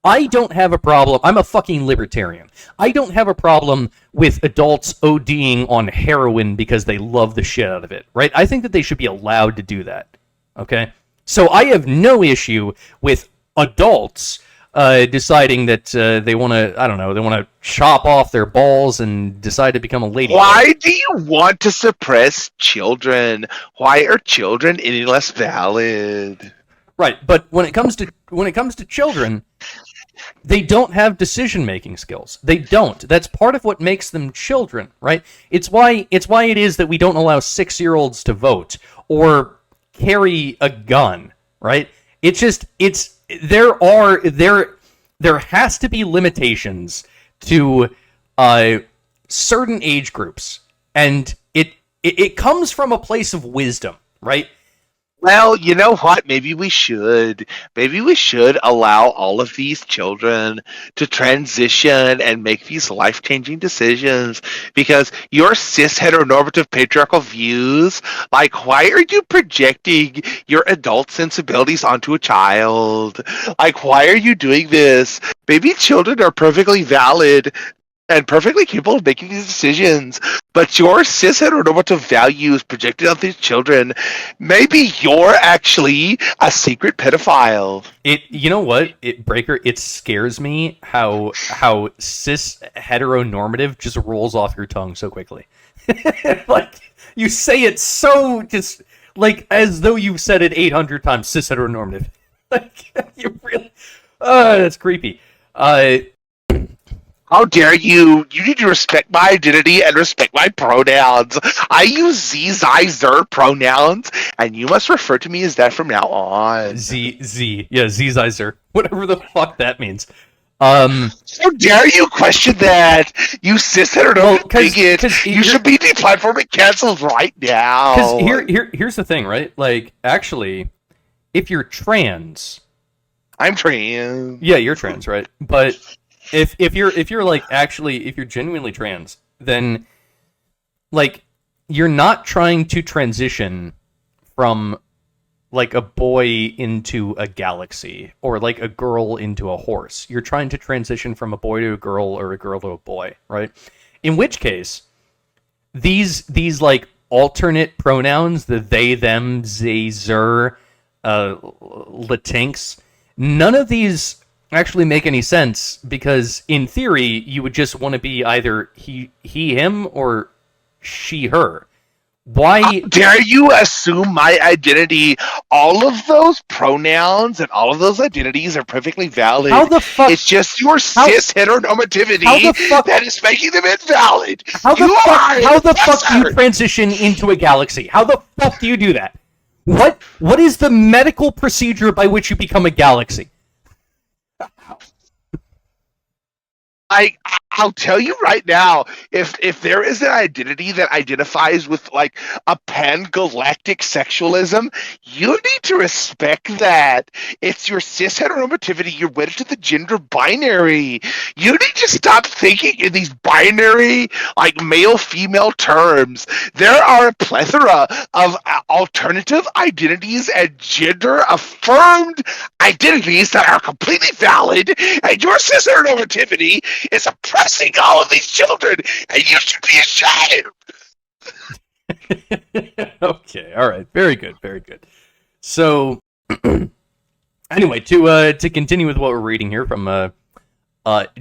I don't have a problem. I'm a fucking libertarian. I don't have a problem with adults ODing on heroin because they love the shit out of it, right? I think that they should be allowed to do that, okay? So I have no issue with adults deciding that they want to, I don't know, they want to chop off their balls and decide to become a lady. Why do you want to suppress children? Why are children any less valid? Right, but when it comes to children, they don't have decision-making skills. They don't. That's part of what makes them children, right? It's why it is that we don't allow 6-year-olds to vote or carry a gun, right? There has to be limitations to certain age groups, and it comes from a place of wisdom, right? Well, you know what? Maybe we should. Maybe we should allow all of these children to transition and make these life-changing decisions. Because your cis heteronormative patriarchal views, like, why are you projecting your adult sensibilities onto a child? Like, why are you doing this? Maybe children are perfectly valid and perfectly capable of making these decisions, but your cis heteronormative values projected on these children, maybe you're actually a secret pedophile. You know what, Breaker, it scares me how cis heteronormative just rolls off your tongue so quickly. Like, you say it so just like as though you've said it 800 times, cis heteronormative. Like, you really, that's creepy. How dare you? You need to respect my identity and respect my pronouns. I use Z, Zer pronouns, and you must refer to me as that from now on. Z. Yeah, Z, Zer. Whatever the fuck that means. How dare you question that? You cis heteronormative bigot. You should be deplatformed and canceled right now. Because here's the thing, right? Like, actually, if you're trans... I'm trans. Yeah, you're trans, right? But... If you're genuinely trans, then like you're not trying to transition from like a boy into a galaxy or like a girl into a horse. You're trying to transition from a boy to a girl or a girl to a boy, right? In which case, these like alternate pronouns, the they, them, they, zer, latinx, none of these actually make any sense, because in theory you would just want to be either he him or she her. Why How dare you assume my identity? All of those pronouns and all of those identities are perfectly valid. How the fuck? It's just your cis heteronormativity that is making them invalid. How the fuck do you transition into a galaxy? How the fuck do you do that? What is the medical procedure by which you become a galaxy? I'll tell you right now, if there is an identity that identifies with like a pan-galactic sexualism, you need to respect that. It's your cis heteronormativity. You're wedded to the gender binary. You need to stop thinking in these binary, like male-female terms. There are a plethora of alternative identities and gender-affirmed identities that are completely valid, and your cis heteronormativity is oppressing all of these children, and you should be ashamed. Okay, all right, very good, very good. So, anyway, to continue with what we're reading here from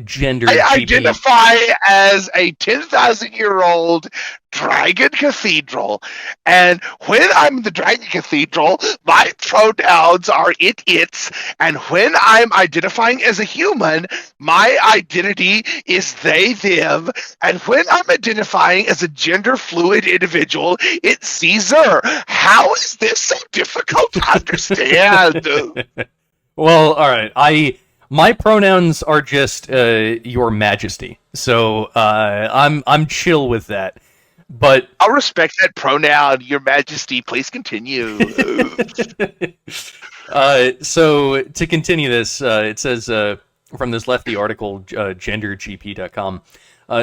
Gender I GP. identify as a 10,000-year-old dragon cathedral, and when I'm in the dragon cathedral, my pronouns are its, and when I'm identifying as a human, my identity is they, them, and when I'm identifying as a gender-fluid individual, it's Caesar. How is this so difficult to understand? Well, all right, my pronouns are just Your Majesty, so I'm chill with that. But I'll respect that pronoun, Your Majesty. Please continue. So to continue this, it says from this lefty article, gendergp.com,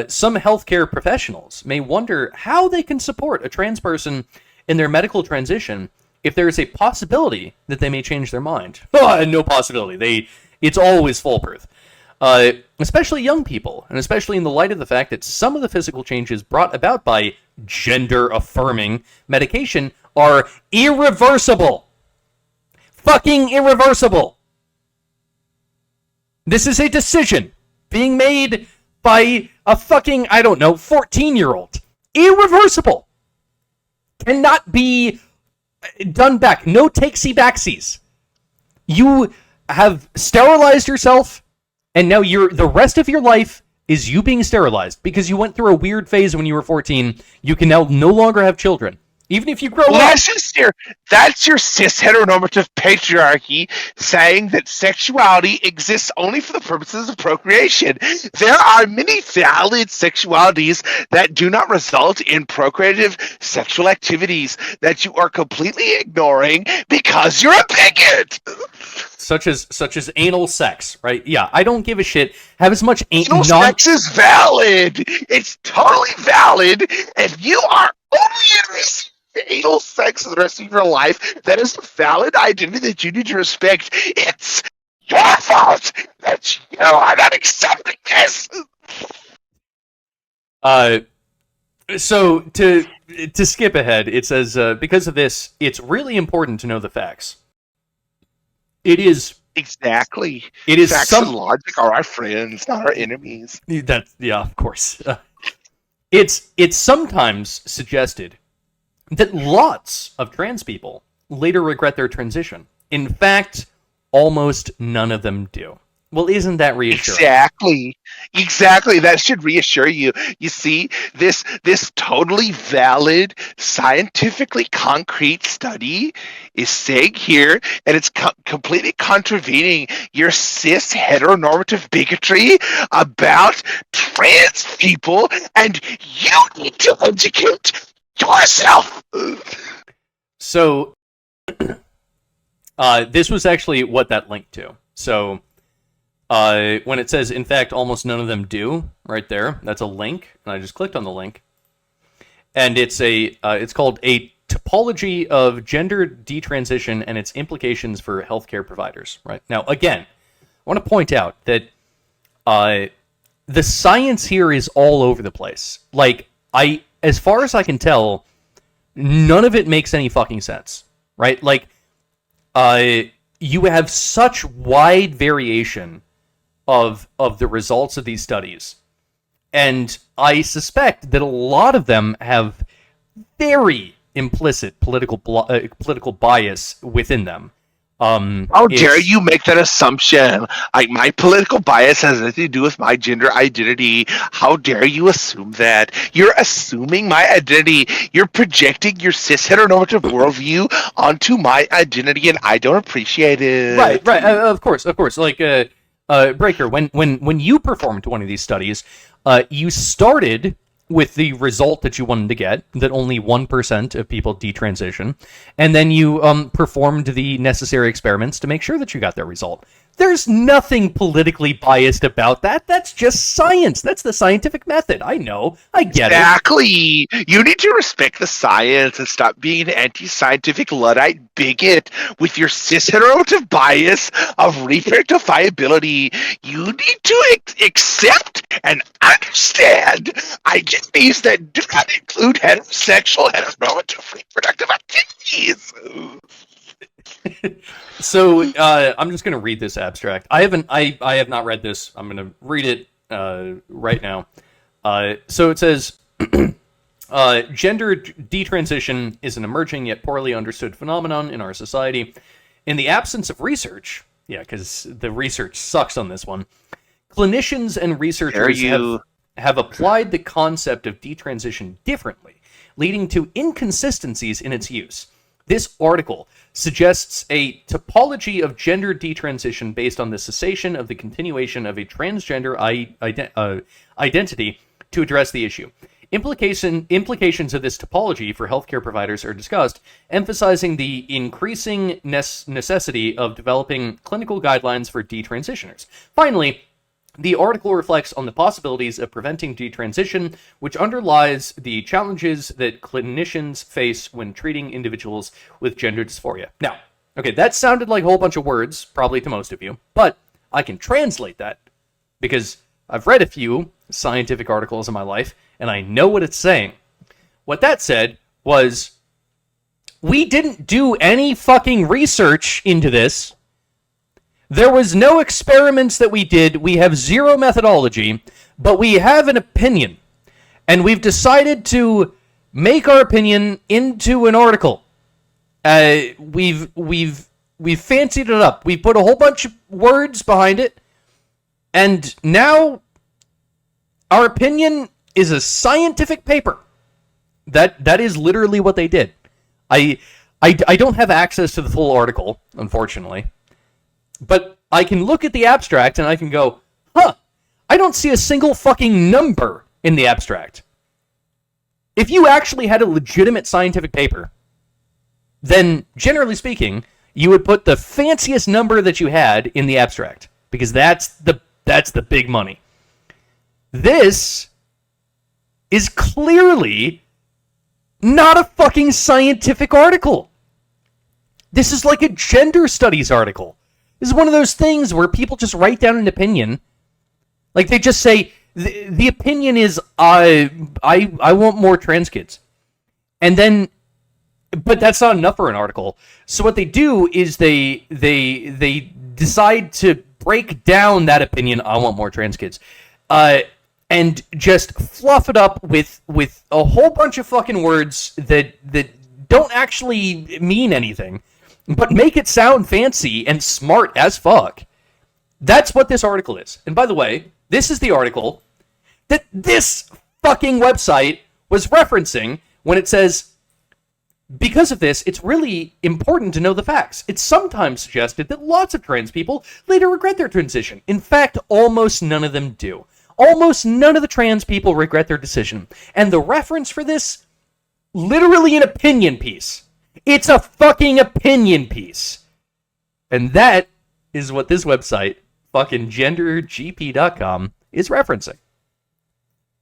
some healthcare professionals may wonder how they can support a trans person in their medical transition if there is a possibility that they may change their mind. No possibility. It's always foolproof. Especially young people, and especially in the light of the fact that some of the physical changes brought about by gender-affirming medication are irreversible. Fucking irreversible. This is a decision being made by a fucking, 14-year-old. Irreversible. Cannot be done back. No takesy-backsies. You have sterilized yourself, and now the rest of your life is you being sterilized because you went through a weird phase when you were 14. You can now no longer have children, even if you grow up. That's your cis heteronormative patriarchy saying that sexuality exists only for the purposes of procreation. There are many valid sexualities that do not result in procreative sexual activities that you are completely ignoring because you're a bigot. Such as anal sex, right? Yeah, I don't give a shit. Have as much anal sex is valid. It's totally valid, and you are only interested in anal sex for the rest of your life. That is a valid identity that you need to respect. It's your fault that you are not accepting this. So to skip ahead, it says because of this, it's really important to know the facts. It is exactly. It is facts and logic are our friends, not our enemies. Of course. It's sometimes suggested that lots of trans people later regret their transition. In fact, almost none of them do. Well, isn't that reassuring? Exactly. That should reassure you. You see, this totally valid, scientifically concrete study is saying here, and it's completely contravening your cis heteronormative bigotry about trans people, and you need to educate yourself. So, this was actually what that linked to. So, when it says, in fact, almost none of them do, right there, that's a link, and I just clicked on the link, and it's called A Topology of Gender Detransition and Its Implications for Healthcare Providers, right? Now, again, I want to point out that the science here is all over the place. Like, as far as I can tell, none of it makes any fucking sense, right? Like, you have such wide variation of the results of these studies, and I suspect that a lot of them have very implicit political bias within them. How dare you make that assumption? Like, my political bias has nothing to do with my gender identity. How dare you assume that? You're assuming my identity. You're projecting your cis heteronormative worldview onto my identity, and I don't appreciate it. Right. Of course. Like, Breaker, when you performed one of these studies, you started with the result that you wanted to get, that only 1% of people detransition, and then you performed the necessary experiments to make sure that you got that result. There's nothing politically biased about that. That's just science. That's the scientific method. I know. I get it. Exactly. You need to respect the science and stop being an anti-scientific Luddite bigot with your cis-heteronormative bias of reproducibility. You need to accept and understand identities that do not include heterosexual, heteronormative reproductive activities. So I'm just going to read this abstract. I have not read this. I'm going to read it right now. So it says, gender detransition is an emerging yet poorly understood phenomenon in our society. In the absence of research, yeah, because the research sucks on this one, clinicians and researchers have applied the concept of detransition differently, leading to inconsistencies in its use. This article suggests a topology of gender detransition based on the cessation of the continuation of a transgender identity to address the issue. Implications of this topology for healthcare providers are discussed, emphasizing the increasing necessity of developing clinical guidelines for detransitioners. Finally, the article reflects on the possibilities of preventing detransition, which underlies the challenges that clinicians face when treating individuals with gender dysphoria. Now, okay, that sounded like a whole bunch of words, probably to most of you, but I can translate that because I've read a few scientific articles in my life, and I know what it's saying. What that said was, we didn't do any fucking research into this. There was no experiments that we did. We have zero methodology, but we have an opinion. And we've decided to make our opinion into an article. We've fancied it up. We put a whole bunch of words behind it. And now our opinion is a scientific paper. That is literally what they did. I don't have access to the full article, unfortunately. But I can look at the abstract and I can go, I don't see a single fucking number in the abstract. If you actually had a legitimate scientific paper, then generally speaking, you would put the fanciest number that you had in the abstract, because that's the big money. This is clearly not a fucking scientific article. This is like a gender studies article. This is one of those things where people just write down an opinion. Like, they just say, the opinion is, I want more trans kids. And then, but that's not enough for an article. So what they do is they decide to break down that opinion, I want more trans kids, and just fluff it up with a whole bunch of fucking words that don't actually mean anything, but make it sound fancy and smart as fuck. That's what this article is. And by the way, this is the article that this fucking website was referencing when it says, because of this, it's really important to know the facts. It's sometimes suggested that lots of trans people later regret their transition. In fact, almost none of them do. Almost none of the trans people regret their decision. And the reference for this, literally an opinion piece. It's a fucking opinion piece. And that is what this website, fucking gendergp.com, is referencing.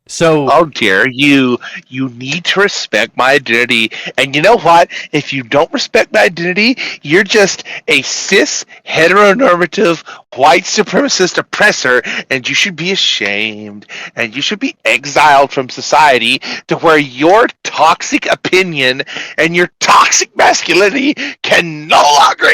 So, how dare you? You need to respect my identity. And you know what? If you don't respect my identity, you're just a cis, heteronormative, white supremacist oppressor, and you should be ashamed. And you should be exiled from society to where your toxic opinion and your toxic masculinity can no longer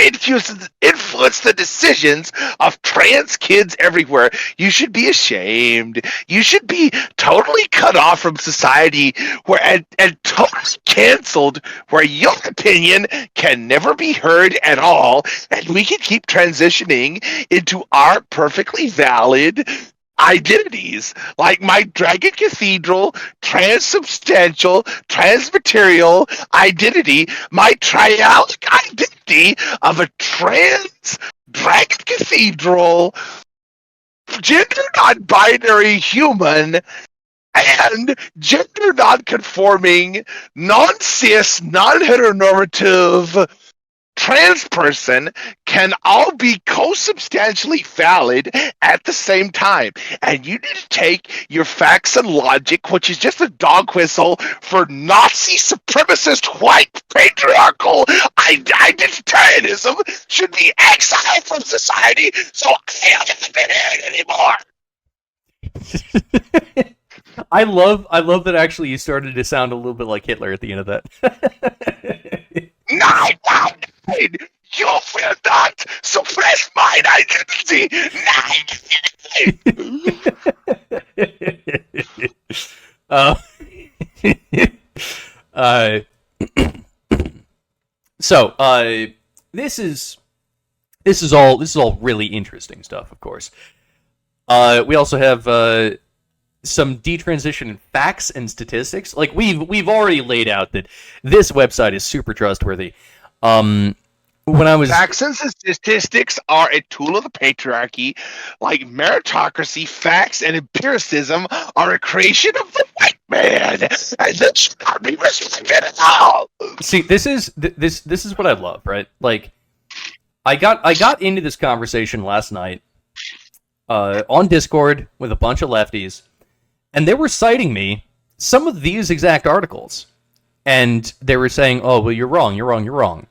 influence the decisions of trans kids everywhere. You should be ashamed. You should be totally cut off from society and totally canceled, where your opinion can never be heard at all, and we can keep transitioning into our perfectly valid identities, like my Dragon Cathedral, transubstantial, transmaterial identity, my triadic identity of a trans Dragon Cathedral gender non-binary human and gender non-conforming, non-cis, non-heteronormative trans person can all be co-substantially valid at the same time. And you need to take your facts and logic, which is just a dog whistle for Nazi supremacist white patriarchal identitarianism, should be exiled from society, so I haven't been here anymore. I love that actually you started to sound a little bit like Hitler at the end of that. Nine! You will not suppress my identity! uh, uh, so this is all really interesting stuff, of course. We also have some detransition facts and statistics. Like we've already laid out that this website is super trustworthy. When I was Facts and statistics are a tool of the patriarchy, like meritocracy. Facts and empiricism are a creation of the white man, and this should not be respected at all. See, this is what I love, right? Like, I got into this conversation last night on Discord with a bunch of lefties, and they were citing me some of these exact articles, and they were saying, "Oh, well, you're wrong, you're wrong, you're wrong."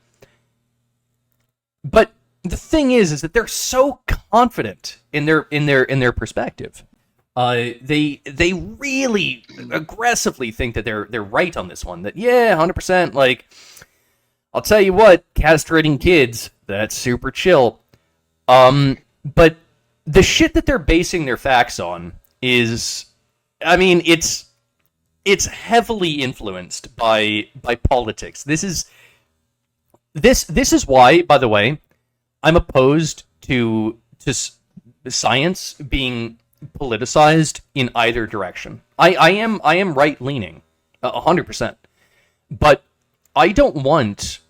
But the thing is that they're so confident in their perspective. They really aggressively think that they're right on this one. That 100%. Like, I'll tell you what, castrating kids, that's super chill. But the shit that they're basing their facts on is, I mean, it's heavily influenced by politics. This is why, by the way, I'm opposed to science being politicized in either direction. I am right leaning, 100%, but I don't want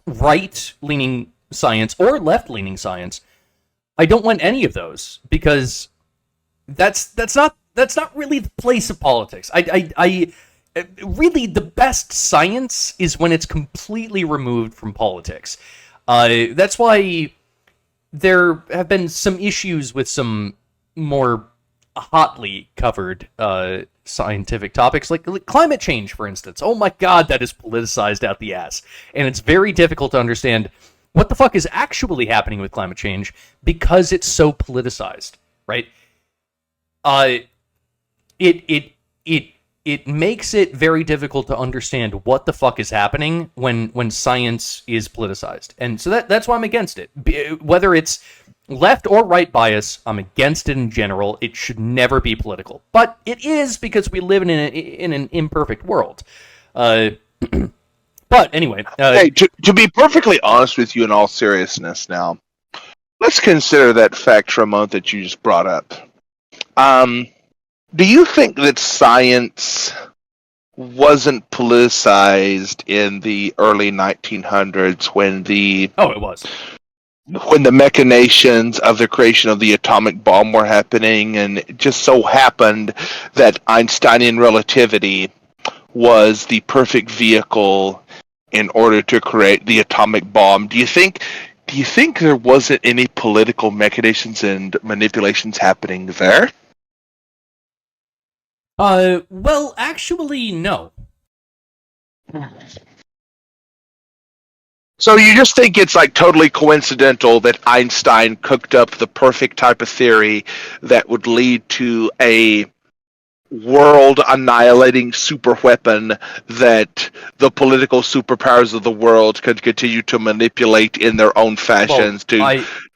right leaning science or left leaning science. I don't want any of those, because that's not really the place of politics. I really, the best science is when it's completely removed from politics. That's why there have been some issues with some more hotly covered scientific topics, like climate change, for instance. Oh my god, that is politicized out the ass. And it's very difficult to understand what the fuck is actually happening with climate change because it's so politicized, right? It makes it very difficult to understand what the fuck is happening when science is politicized. And so that's why I'm against it. Whether it's left or right bias, I'm against it in general. It should never be political. But it is, because we live in an imperfect world. But anyway. Hey, to be perfectly honest with you, in all seriousness now, let's consider that fact, Ramon, that you just brought up. Do you think that science wasn't politicized in the early 1900s when it was. When the machinations of the creation of the atomic bomb were happening, and it just so happened that Einsteinian relativity was the perfect vehicle in order to create the atomic bomb? Do you think there wasn't any political machinations and manipulations happening there? Well, actually, no. So you just think it's like totally coincidental that Einstein cooked up the perfect type of theory that would lead to a world annihilating super weapon that the political superpowers of the world could continue to manipulate in their own fashions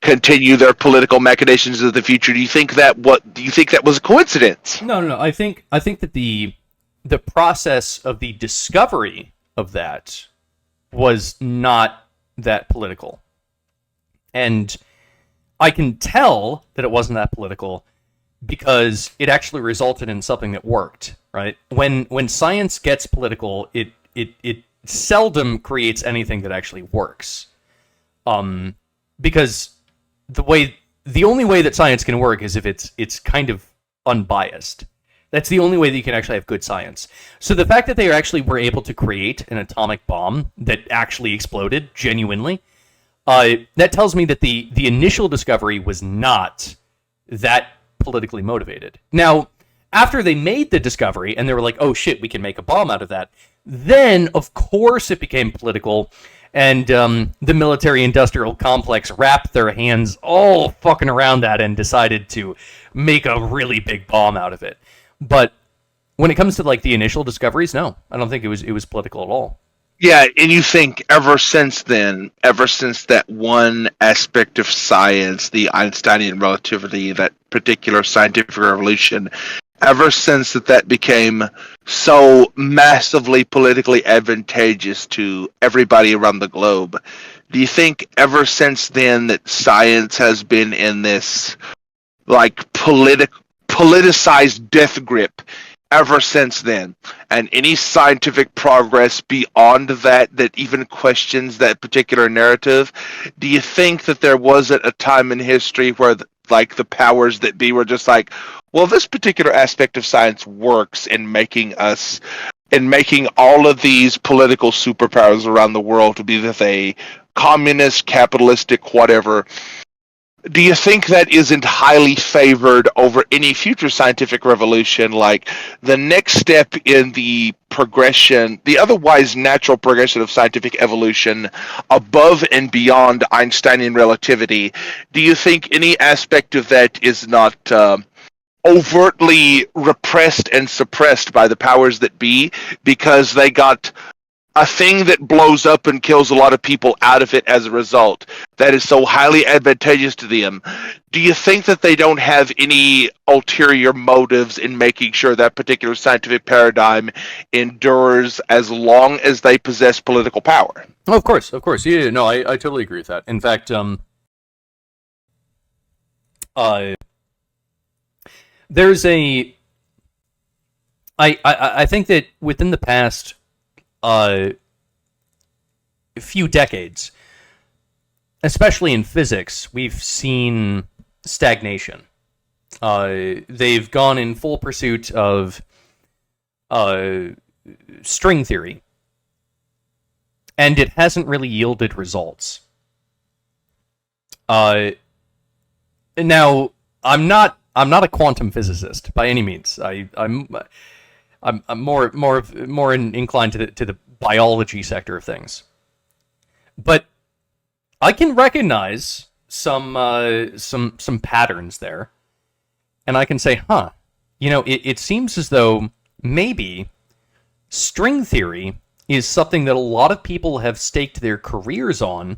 continue their political machinations of the future? Do you think that was a coincidence? No. I think that the process of the discovery of that was not that political. And I can tell that it wasn't that political because it actually resulted in something that worked, right? When science gets political, it seldom creates anything that actually works. Because the way the only way that science can work is if it's kind of unbiased. That's the only way that you can actually have good science. So the fact that they actually were able to create an atomic bomb that actually exploded genuinely, that tells me that the initial discovery was not that politically motivated. Now, after they made the discovery and they were like, oh shit, we can make a bomb out of that, then of course it became political, and the military-industrial complex wrapped their hands all fucking around that and decided to make a really big bomb out of it. But when it comes to like the initial discoveries, no, I don't think it was political at all. Yeah, and you think ever since then, ever since that one aspect of science, the Einsteinian relativity, that particular scientific revolution, ever since that became so massively politically advantageous to everybody around the globe, do you think ever since then that science has been in this like politicized death grip ever since then, and any scientific progress beyond that even questions that particular narrative, do you think that there wasn't a time in history where the powers that be were just like, well, this particular aspect of science works in making all of these political superpowers around the world to be they communist, capitalistic, whatever? Do you think that isn't highly favored over any future scientific revolution, like the next step in the progression, the otherwise natural progression of scientific evolution above and beyond Einsteinian relativity? Do you think any aspect of that is not overtly repressed and suppressed by the powers that be because they got a thing that blows up and kills a lot of people out of it as a result that is so highly advantageous to them? Do you think that they don't have any ulterior motives in making sure that particular scientific paradigm endures as long as they possess political power? Oh, of course. Yeah, no, I totally agree with that. In fact, there's I think that within the past few decades, especially in physics, we've seen stagnation. They've gone in full pursuit of string theory, and it hasn't really yielded results. Now, I'm not a quantum physicist by any means. I'm more inclined to the biology sector of things, but I can recognize some patterns there, and I can say, it seems as though maybe string theory is something that a lot of people have staked their careers on,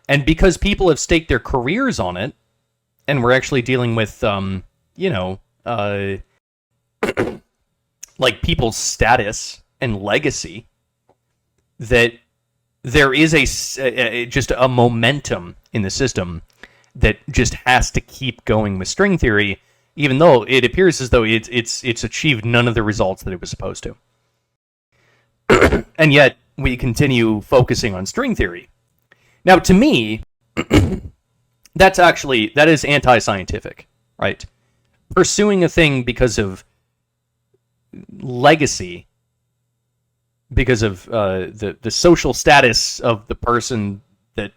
and because people have staked their careers on it, and we're actually dealing with like people's status and legacy, that there is just a momentum in the system that just has to keep going with string theory, even though it appears as though it's achieved none of the results that it was supposed to. And yet we continue focusing on string theory. Now, to me, that is anti-scientific, right? Pursuing a thing because of legacy, because of the social status of the person that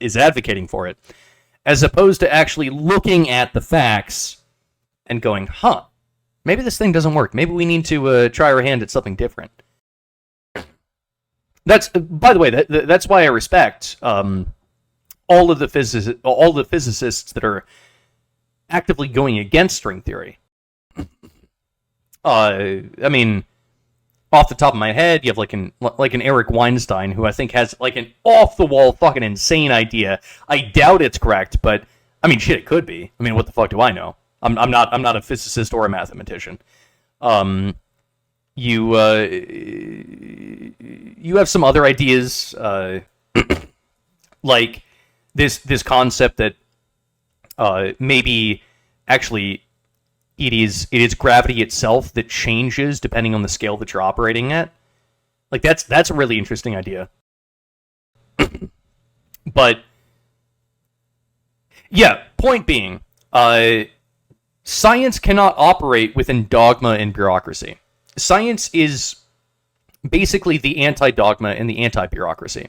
is advocating for it, as opposed to actually looking at the facts and going, maybe this thing doesn't work. Maybe we need to try our hand at something different. That's, by the way, that's why I respect all the physicists that are actively going against string theory. I mean, off the top of my head, you have like an Eric Weinstein, who I think has like an off the wall fucking insane idea. I doubt it's correct, but I mean, shit, it could be. I mean, what the fuck do I know? I'm not a physicist or a mathematician. You have some other ideas, like this concept that maybe actually it is gravity itself that changes depending on the scale that you're operating at. Like that's a really interesting idea. But yeah, Point being, science cannot operate within dogma and bureaucracy. Science is basically the anti-dogma and the anti-bureaucracy.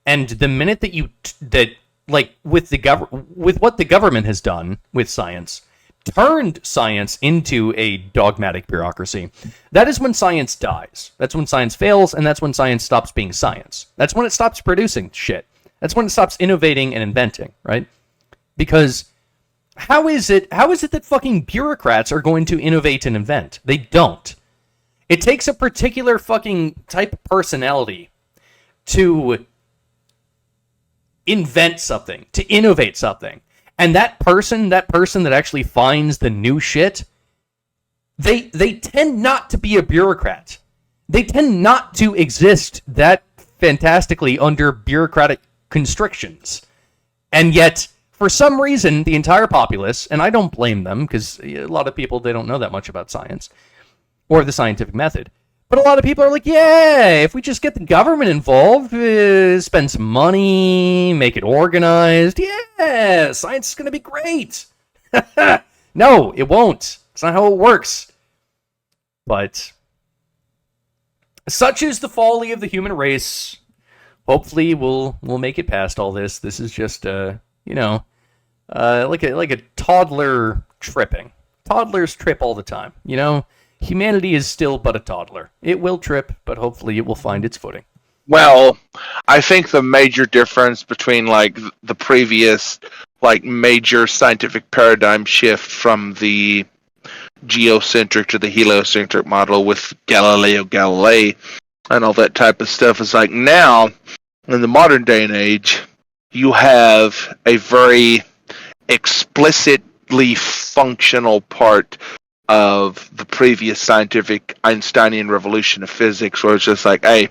And the minute that with what the government has done with science, turned science into a dogmatic bureaucracy, that is when science dies. That's when science fails, and that's when science stops being science. That's when it stops producing shit. That's when it stops innovating and inventing, right? Because how is it that fucking bureaucrats are going to innovate and invent? They don't. It takes a particular fucking type of personality to invent something, to innovate something. And that person that actually finds the new shit, they tend not to be a bureaucrat. They tend not to exist that fantastically under bureaucratic constrictions. And yet, for some reason, the entire populace, and I don't blame them, because a lot of people, they don't know that much about science or the scientific method. But a lot of people are like, yeah, if we just get the government involved, spend some money, make it organized, yeah, science is going to be great. No, it won't. It's not how it works. But such is the folly of the human race. Hopefully we'll make it past all this. This is just, like a toddler tripping. Toddlers trip all the time, you know? Humanity is still but a toddler. It will trip, but hopefully it will find its footing. Well, I think the major difference between like the previous like major scientific paradigm shift from the geocentric to the heliocentric model with Galileo Galilei and all that type of stuff is like now in the modern day and age you have a very explicitly functional part of the previous scientific Einsteinian revolution of physics where it's just like, hey,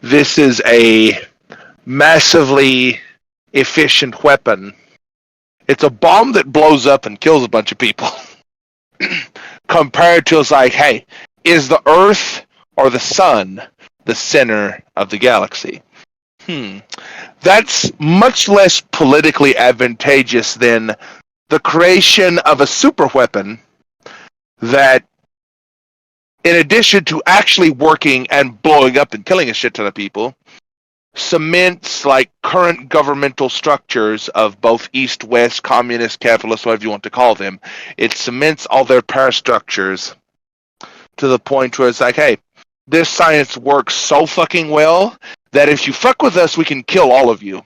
this is a massively efficient weapon. It's a bomb that blows up and kills a bunch of people. Compared to it's like, hey, is the Earth or the Sun the center of the galaxy? That's much less politically advantageous than the creation of a superweapon that, in addition to actually working and blowing up and killing a shit ton of people, cements like current governmental structures of both East-West, communist, capitalist, whatever you want to call them. It cements all their power structures to the point where it's like, hey, this science works so fucking well that if you fuck with us, we can kill all of you.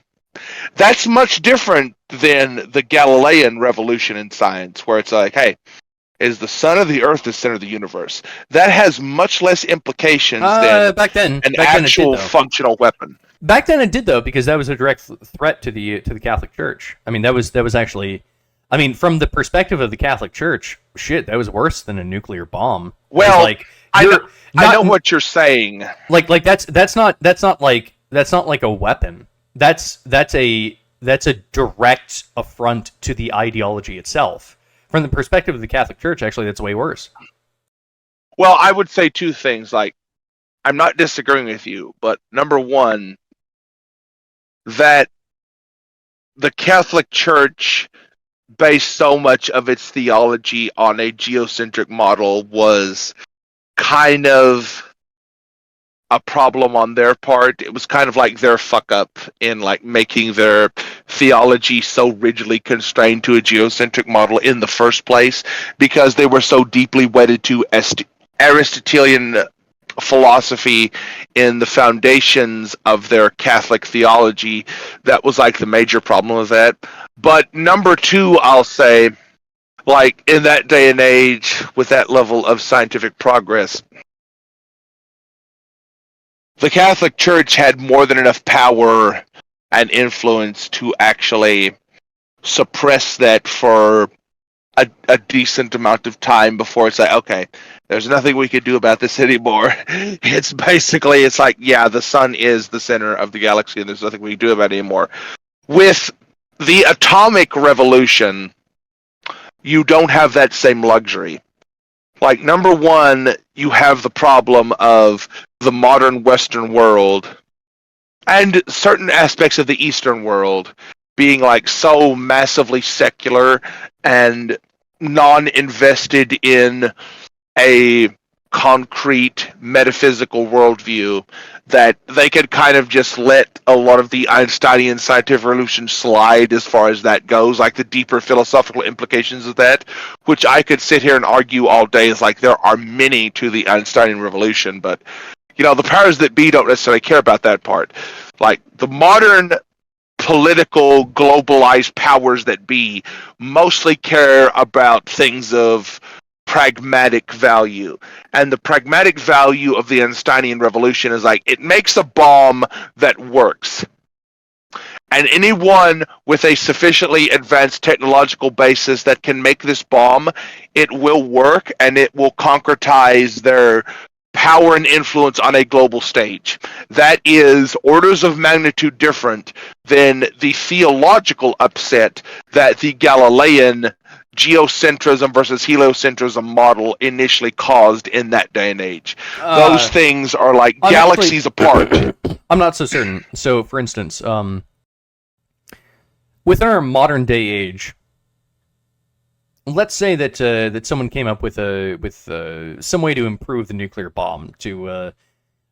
That's much different than the Galilean revolution in science, where it's like, hey, is the sun or the earth the center of the universe? That has much less implications than back then, an actual functional weapon. Back then it did, though, because that was a direct threat to the Catholic Church. I mean, that was actually, I mean, from the perspective of the Catholic Church, shit, that was worse than a nuclear bomb. Well, like, I know what you're saying. Like that's not like a weapon. That's a direct affront to the ideology itself. From the perspective of the Catholic Church, actually, that's way worse. Well, I would say two things. Like, I'm not disagreeing with you, but number one, that the Catholic Church based so much of its theology on a geocentric model was kind of a problem on their part. It was kind of like their fuck up in like making their theology so rigidly constrained to a geocentric model in the first place, because they were so deeply wedded to Aristotelian philosophy in the foundations of their Catholic theology. That was like the major problem with that. But number two, I'll say, like in that day and age with that level of scientific progress, the Catholic Church had more than enough power and influence to actually suppress that for a decent amount of time before it's like, okay, there's nothing we can do about this anymore. It's basically, it's like, yeah, the sun is the center of the galaxy and there's nothing we can do about it anymore. With the atomic revolution, you don't have that same luxury. Like, number one, you have the problem of the modern Western world and certain aspects of the Eastern world being like so massively secular and non-invested in a concrete metaphysical worldview, that they could kind of just let a lot of the Einsteinian scientific revolution slide as far as that goes, like the deeper philosophical implications of that, which I could sit here and argue all day. Is like there are many to the Einsteinian revolution, but the powers that be don't necessarily care about that part. Like the modern political globalized powers that be mostly care about things of pragmatic value. And the pragmatic value of the Einsteinian revolution is like it makes a bomb that works. And anyone with a sufficiently advanced technological basis that can make this bomb, it will work and it will concretize their power and influence on a global stage. That is orders of magnitude different than the theological upset that the Galilean geocentrism versus heliocentrism model initially caused in that day and age. Those things are like galaxies apart. I'm not so certain. So, for instance, with our modern day age, let's say that that someone came up with some way to improve the nuclear bomb to I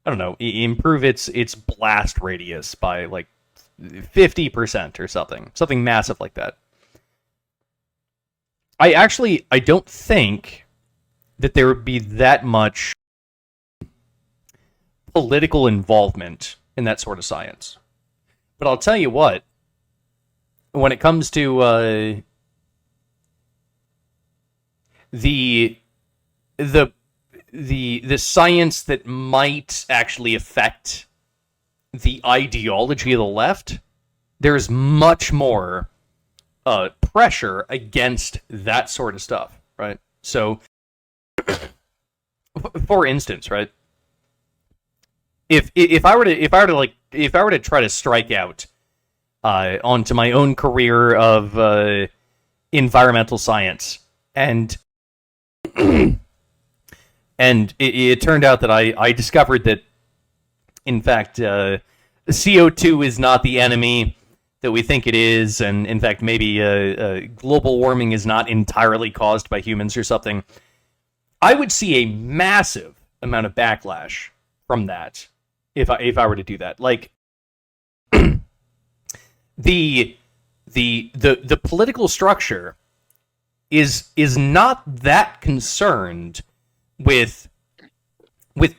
don't know, improve its blast radius by like 50% or something massive like that. I don't think that there would be that much political involvement in that sort of science. But I'll tell you what, when it comes to the science that might actually affect the ideology of the left, there's much more pressure against that sort of stuff, right? So, for instance, right, if I were to try to strike out onto my own career of environmental science, and it turned out that I discovered that, in fact, CO2 is not the enemy that we think it is, and in fact, maybe global warming is not entirely caused by humans or something. I would see a massive amount of backlash from that if I were to do that. Like the political structure is not that concerned with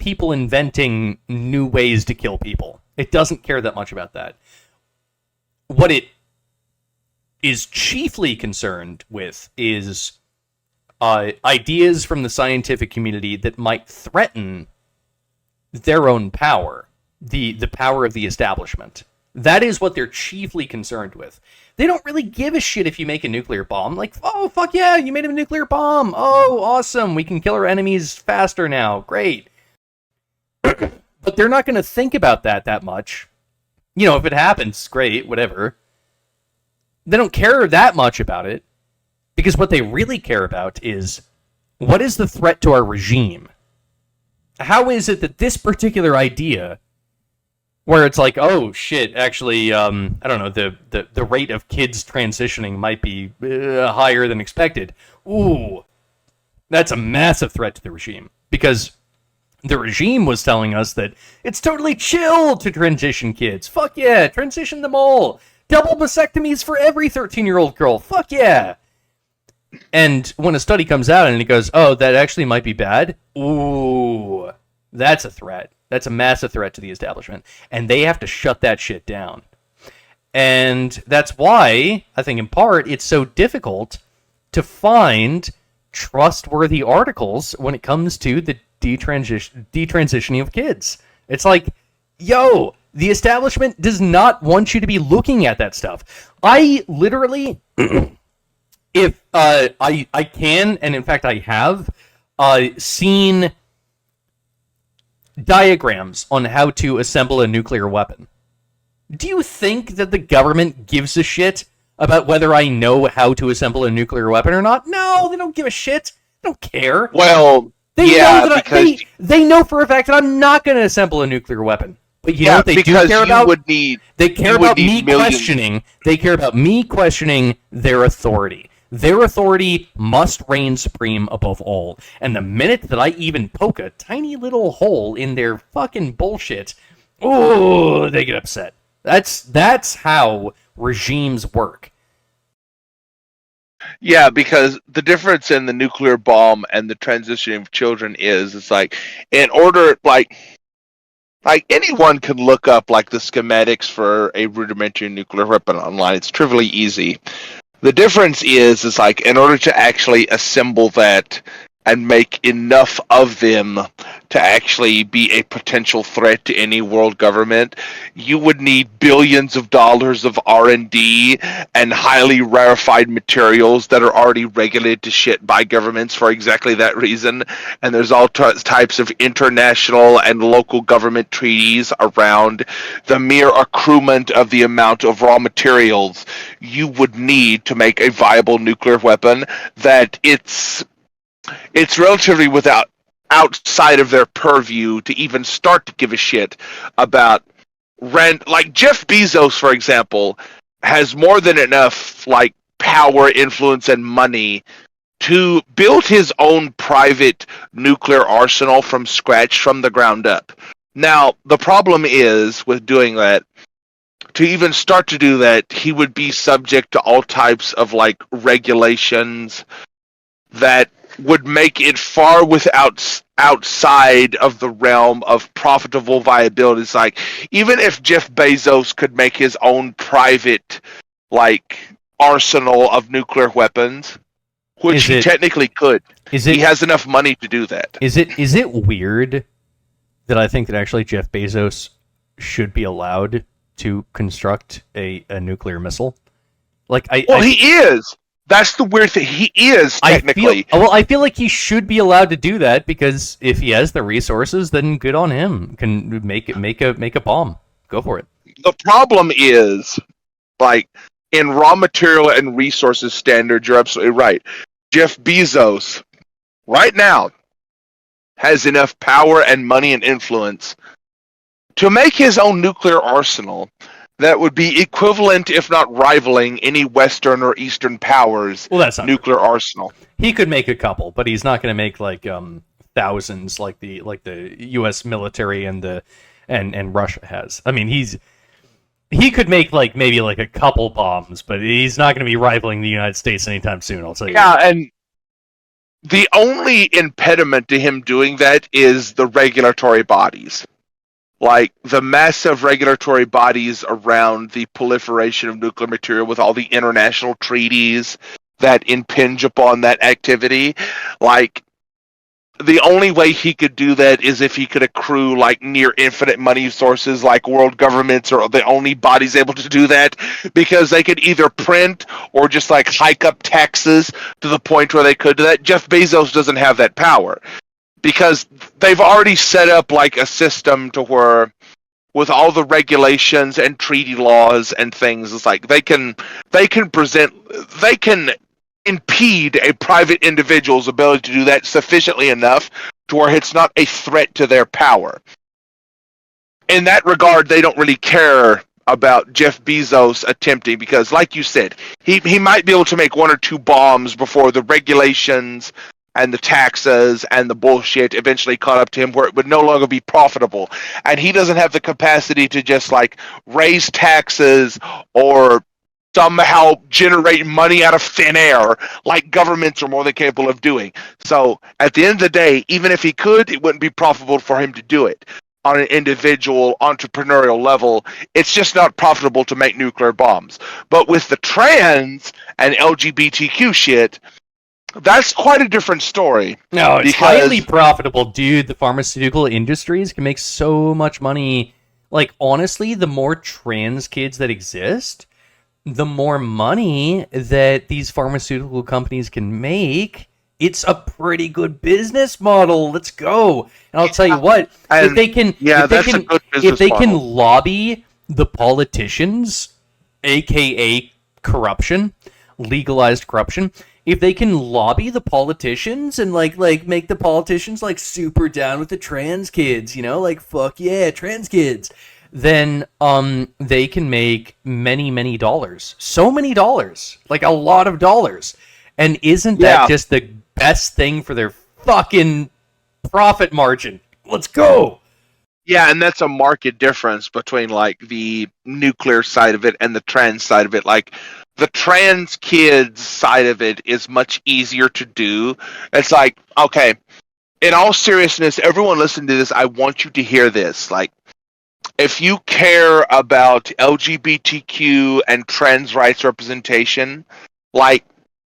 people inventing new ways to kill people. It doesn't care that much about that. What it is chiefly concerned with is ideas from the scientific community that might threaten their own power, the power of the establishment. That is what they're chiefly concerned with. They don't really give a shit if you make a nuclear bomb. Like, oh, fuck yeah, you made a nuclear bomb. Oh, awesome, we can kill our enemies faster now. Great. But they're not going to think about that much. If it happens, great, whatever. They don't care that much about it, because what they really care about is, what is the threat to our regime? How is it that this particular idea, where it's like, oh shit, actually, I don't know, the rate of kids transitioning might be higher than expected. Ooh, that's a massive threat to the regime, because the regime was telling us that it's totally chill to transition kids. Fuck yeah, transition them all. Double vasectomies for every 13-year-old girl. Fuck yeah. And when a study comes out and it goes, oh, that actually might be bad. Ooh, that's a threat. That's a massive threat to the establishment. And they have to shut that shit down. And that's why, I think in part, it's so difficult to find trustworthy articles when it comes to the detransitioning of kids. It's like, yo, the establishment does not want you to be looking at that stuff. I literally, if I can, and in fact I have, seen diagrams on how to assemble a nuclear weapon. Do you think that the government gives a shit about whether I know how to assemble a nuclear weapon or not? No, they don't give a shit. They don't care. Well, They know for a fact that I'm not going to assemble a nuclear weapon. But you know what they do because care you about? would need They care you would about need me millions. questioning. They care about me questioning their authority. Their authority must reign supreme above all. And the minute that I even poke a tiny little hole in their fucking bullshit, oh, they get upset. That's how regimes work. Yeah, because the difference in the nuclear bomb and the transitioning of children is it's like in order like anyone can look up like the schematics for a rudimentary nuclear weapon online. It's trivially easy. The difference is like in order to actually assemble that and make enough of them to actually be a potential threat to any world government, you would need billions of dollars of R&D and highly rarefied materials that are already regulated to shit by governments for exactly that reason. And there's all types of international and local government treaties around the mere accruement of the amount of raw materials you would need to make a viable nuclear weapon, that it's relatively without outside of their purview to even start to give a shit about like Jeff Bezos, for example, has more than enough like power, influence, and money to build his own private nuclear arsenal from scratch, from the ground up. Now, the problem is with doing that, to even start to do that, he would be subject to all types of like regulations that would make it far without outside of the realm of profitable viability. It's like even if Jeff Bezos could make his own private like arsenal of nuclear weapons, which he technically could, he has enough money to do that. Is it weird that I think that actually Jeff Bezos should be allowed to construct a nuclear missile? Like he is. That's the weird thing. He is technically. I feel like he should be allowed to do that because if he has the resources, then good on him. Can make a bomb. Go for it. The problem is, like in raw material and resources standards, you're absolutely right. Jeff Bezos, right now, has enough power and money and influence to make his own nuclear arsenal that would be equivalent, if not rivaling, any Western or Eastern powers' nuclear arsenal. He could make a couple, but he's not going to make like thousands like the U.S. military and Russia has. I mean, he could make like maybe like a couple bombs, but he's not going to be rivaling the United States anytime soon. I'll tell you. Yeah, and the only impediment to him doing that is the regulatory bodies. Like the massive regulatory bodies around the proliferation of nuclear material with all the international treaties that impinge upon that activity. Like the only way he could do that is if he could accrue like near infinite money sources, like world governments are the only bodies able to do that, because they could either print or just like hike up taxes to the point where they could do that. Jeff Bezos doesn't have that power, because they've already set up like a system to where with all the regulations and treaty laws and things, it's like they can impede a private individual's ability to do that sufficiently enough to where it's not a threat to their power. In that regard, they don't really care about Jeff Bezos attempting, because like you said, he might be able to make one or two bombs before the regulations and the taxes and the bullshit eventually caught up to him where it would no longer be profitable. And he doesn't have the capacity to just like raise taxes or somehow generate money out of thin air like governments are more than capable of doing. So at the end of the day, even if he could, it wouldn't be profitable for him to do it on an individual entrepreneurial level. It's just not profitable to make nuclear bombs. But with the trans and LGBTQ shit, that's quite a different story. No, it's highly profitable, dude. The pharmaceutical industries can make so much money. Like, honestly, the more trans kids that exist, the more money that these pharmaceutical companies can make. It's a pretty good business model. Let's go. And I'll tell you what, if they can lobby the politicians, aka corruption, legalized corruption, if they can lobby the politicians and like make the politicians like super down with the trans kids, you know, like fuck yeah, trans kids, then they can make many dollars. So many dollars. Like a lot of dollars. And isn't that Yeah. just the best thing for their fucking profit margin? Let's go. Yeah, and that's a marked difference between like the nuclear side of it and the trans side of it. Like the trans kids side of it is much easier to do. It's like, okay, in all seriousness, everyone listening to this, I want you to hear this. Like, if you care about LGBTQ and trans rights representation, like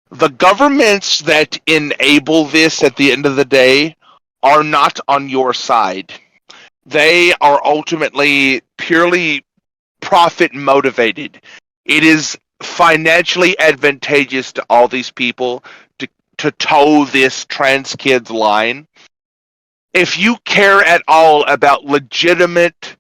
the governments that enable this at the end of the day are not on your side. They are ultimately purely profit motivated. It is financially advantageous to all these people to toe this trans kids line. If you care at all about legitimate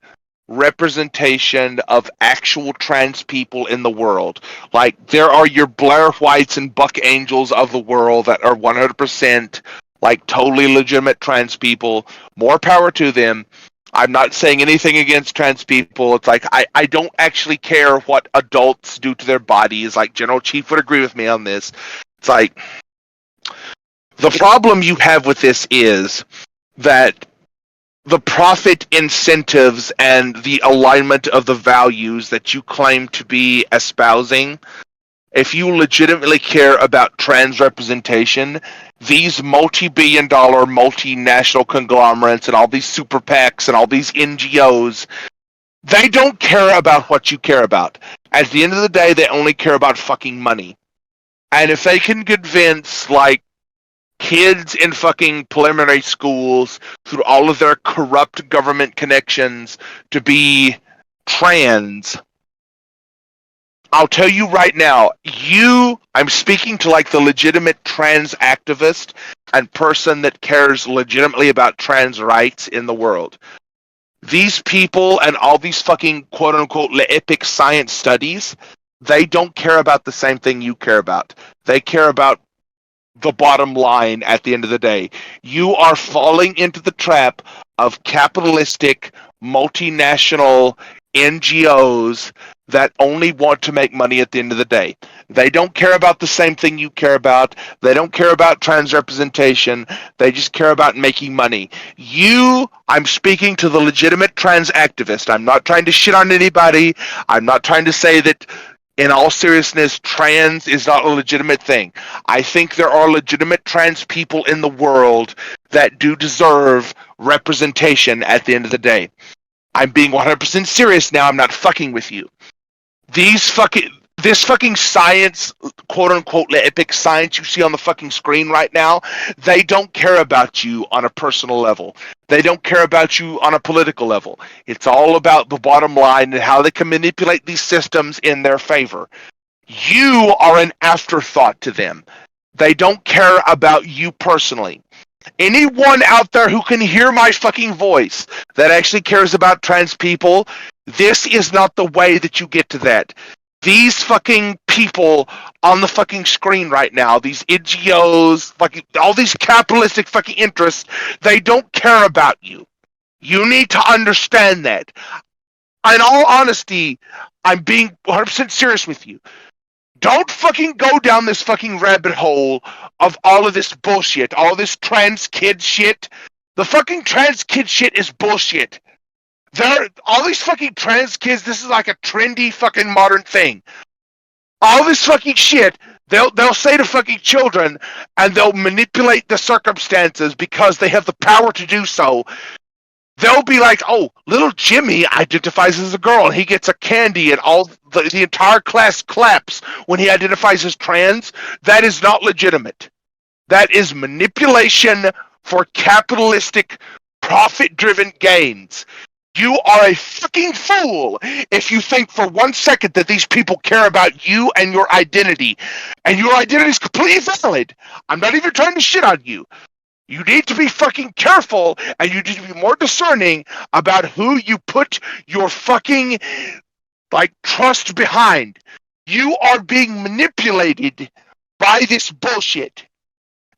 representation of actual trans people in the world, like there are your Blair Whites and Buck Angels of the world that are 100% like totally legitimate trans people, more power to them. I'm not saying anything against trans people. It's like I don't actually care what adults do to their bodies. Like General Chief would agree with me on this. It's like the problem you have with this is that the profit incentives and the alignment of the values that you claim to be espousing, if you legitimately care about trans representation, these multi-billion-dollar multinational conglomerates and all these super PACs and all these NGOs, they don't care about what you care about. At the end of the day, they only care about fucking money. And if they can convince, like, kids in fucking preliminary schools through all of their corrupt government connections to be trans, I'll tell you right now, I'm speaking to like the legitimate trans activist and person that cares legitimately about trans rights in the world. These people and all these fucking quote unquote epic science studies, they don't care about the same thing you care about. They care about the bottom line at the end of the day. You are falling into the trap of capitalistic, multinational NGOs that only want to make money at the end of the day. They don't care about the same thing you care about. They don't care about trans representation. They just care about making money. I'm speaking to the legitimate trans activist. I'm not trying to shit on anybody. I'm not trying to say that in all seriousness, trans is not a legitimate thing. I think there are legitimate trans people in the world that do deserve representation at the end of the day. I'm being 100% serious now. I'm not fucking with you. This fucking science, quote unquote, epic science you see on the fucking screen right now, they don't care about you on a personal level. They don't care about you on a political level. It's all about the bottom line and how they can manipulate these systems in their favor. You are an afterthought to them. They don't care about you personally. Anyone out there who can hear my fucking voice that actually cares about trans people, this is not the way that you get to that. These fucking people on the fucking screen right now, these NGOs, fucking all these capitalistic fucking interests, they don't care about you. You need to understand that. In all honesty, I'm being 100% serious with you. Don't fucking go down this fucking rabbit hole of all of this bullshit, all this trans kid shit. The fucking trans kid shit is bullshit. All these fucking trans kids, this is like a trendy fucking modern thing. All this fucking shit, they'll say to fucking children, and they'll manipulate the circumstances because they have the power to do so. They'll be like, oh, little Jimmy identifies as a girl, and he gets a candy, and all the entire class claps when he identifies as trans. That is not legitimate. That is manipulation for capitalistic, profit-driven gains. You are a fucking fool if you think for 1 second that these people care about you and your identity. And your identity is completely valid. I'm not even trying to shit on you. You need to be fucking careful, and you need to be more discerning about who you put your fucking, like, trust behind. You are being manipulated buy this bullshit.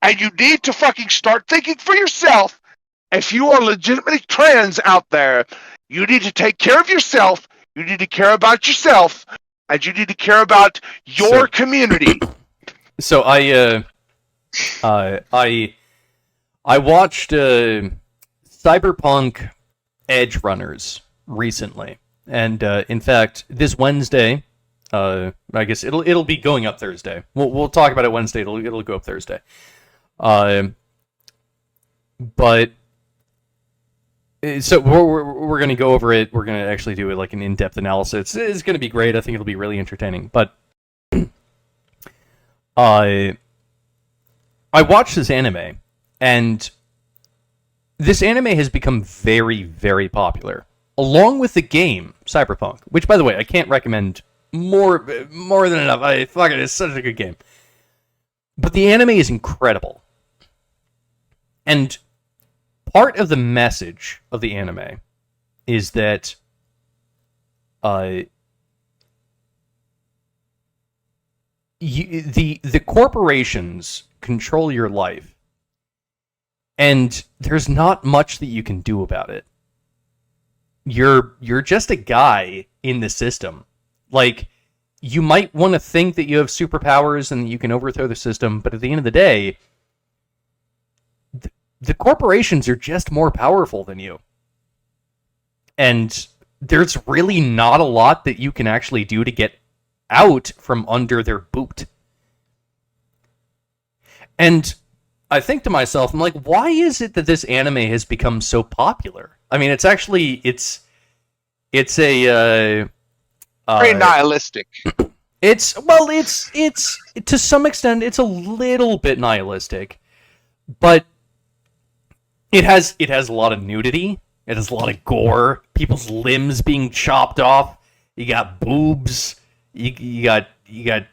And you need to fucking start thinking for yourself. If you are legitimately trans out there, you need to take care of yourself. You need to care about yourself. And you need to care about your community. So I watched Cyberpunk Edge Runners recently, and in fact, this Wednesday, I guess it'll be going up Thursday. We'll talk about it Wednesday. It'll go up Thursday. But so we're gonna go over it. We're gonna actually do it like an in-depth analysis. It's gonna be great. I think it'll be really entertaining. But I watched this anime, and this anime has become very, very popular, along with the game Cyberpunk, which, by the way, I can't recommend more than enough. It's such a good game. But the anime is incredible. And part of the message of the anime is that the corporations control your life, and there's not much that you can do about it. You're just a guy in the system. Like, you might want to think that you have superpowers and that you can overthrow the system, but at the end of the day, the corporations are just more powerful than you. And there's really not a lot that you can actually do to get out from under their boot. And I think to myself, I'm like, why is it that this anime has become so popular? I mean, it's a Very nihilistic. It's to some extent it's a little bit nihilistic, but it has a lot of nudity. It has a lot of gore. People's limbs being chopped off. You got boobs. You got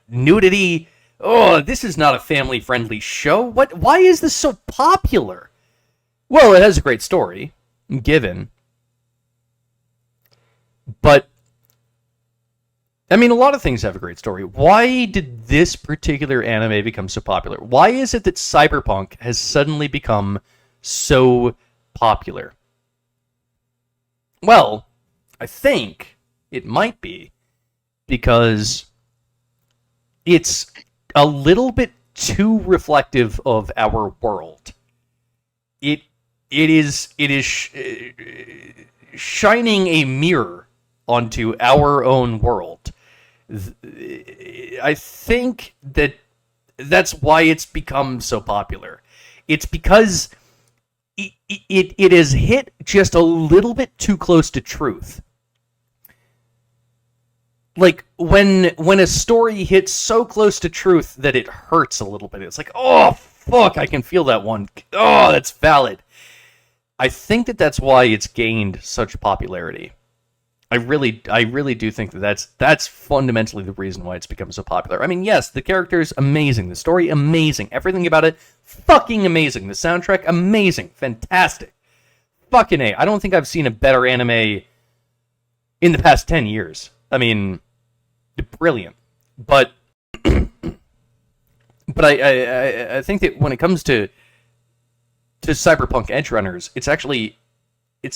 nudity. Oh, this is not a family-friendly show. What? Why is this so popular? Well, it has a great story, given. But I mean, a lot of things have a great story. Why did this particular anime become so popular? Why is it that Cyberpunk has suddenly become so popular? Well, I think it might be because it's a little bit too reflective of our world. It is shining a mirror onto our own world. I think that's why it's become so popular. It's because it has hit just a little bit too close to truth. Like, when a story hits so close to truth that it hurts a little bit. It's like, oh, fuck, I can feel that one. Oh, that's valid. I think that's why it's gained such popularity. I really do think that's fundamentally the reason why it's become so popular. I mean, yes, the character's amazing, the story amazing, everything about it fucking amazing, the soundtrack amazing, fantastic. Fucking A. I don't think I've seen a better anime in the past 10 years. I mean, brilliant. But I think that when it comes to Cyberpunk Edge Runners, it's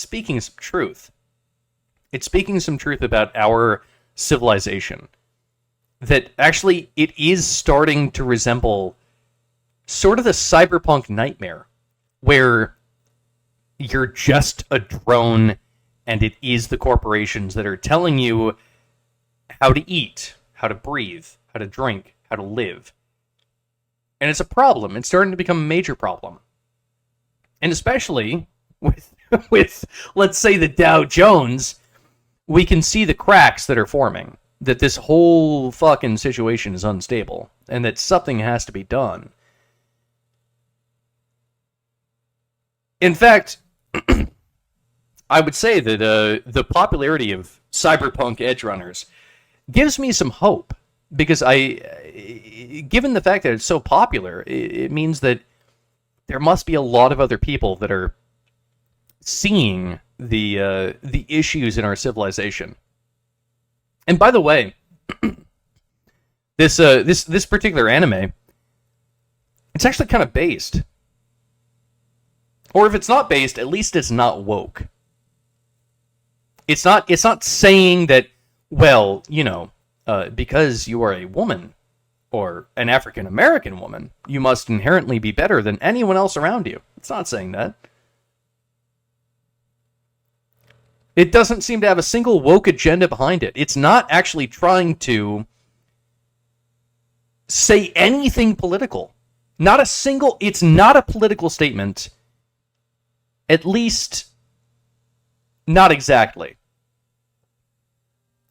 speaking some truth. It's speaking some truth about our civilization. That actually it is starting to resemble sort of the cyberpunk nightmare, where you're just a drone and it is the corporations that are telling you how to eat, how to breathe, how to drink, how to live. And it's a problem. It's starting to become a major problem. And especially with let's say, the Dow Jones, we can see the cracks that are forming, that this whole fucking situation is unstable, and that something has to be done. In fact, I would say that the popularity of Cyberpunk Edge Runners gives me some hope, because given the fact that it's so popular, it means that there must be a lot of other people that are seeing the issues in our civilization. And by the way, this particular anime It's actually kind of based. Or if it's not based, at least it's not woke. It's not saying that, well, because you are a woman or an African American woman, you must inherently be better than anyone else around you. It's not saying that. It doesn't seem to have a single woke agenda behind it. It's not actually trying to say anything political. It's not a political statement. At least, not exactly.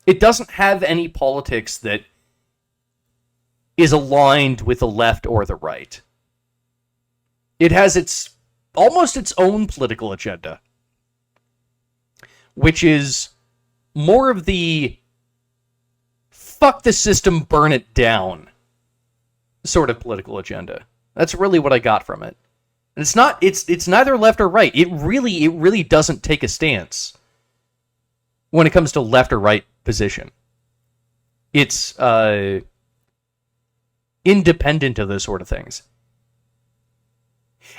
It doesn't have any politics that is aligned with the left or the right. It has almost its own political agenda, which is more of the fuck the system, burn it down sort of political agenda. That's really what I got from it. And it's neither left or right. It really doesn't take a stance when it comes to left or right position. It's independent of those sort of things.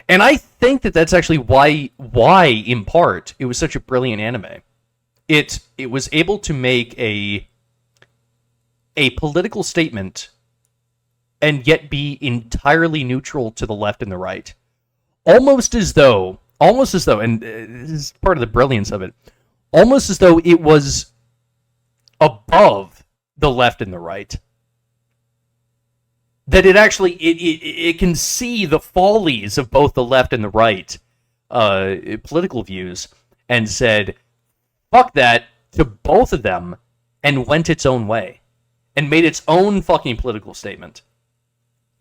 And I think that that's actually why in part it was such a brilliant anime. It was able to make a political statement and yet be entirely neutral to the left and the right. Almost as though, and this is part of the brilliance of it, almost as though it was above the left and the right. That it actually, it can see the follies of both the left and the right political views, and said, fuck that, to both of them, and went its own way. And made its own fucking political statement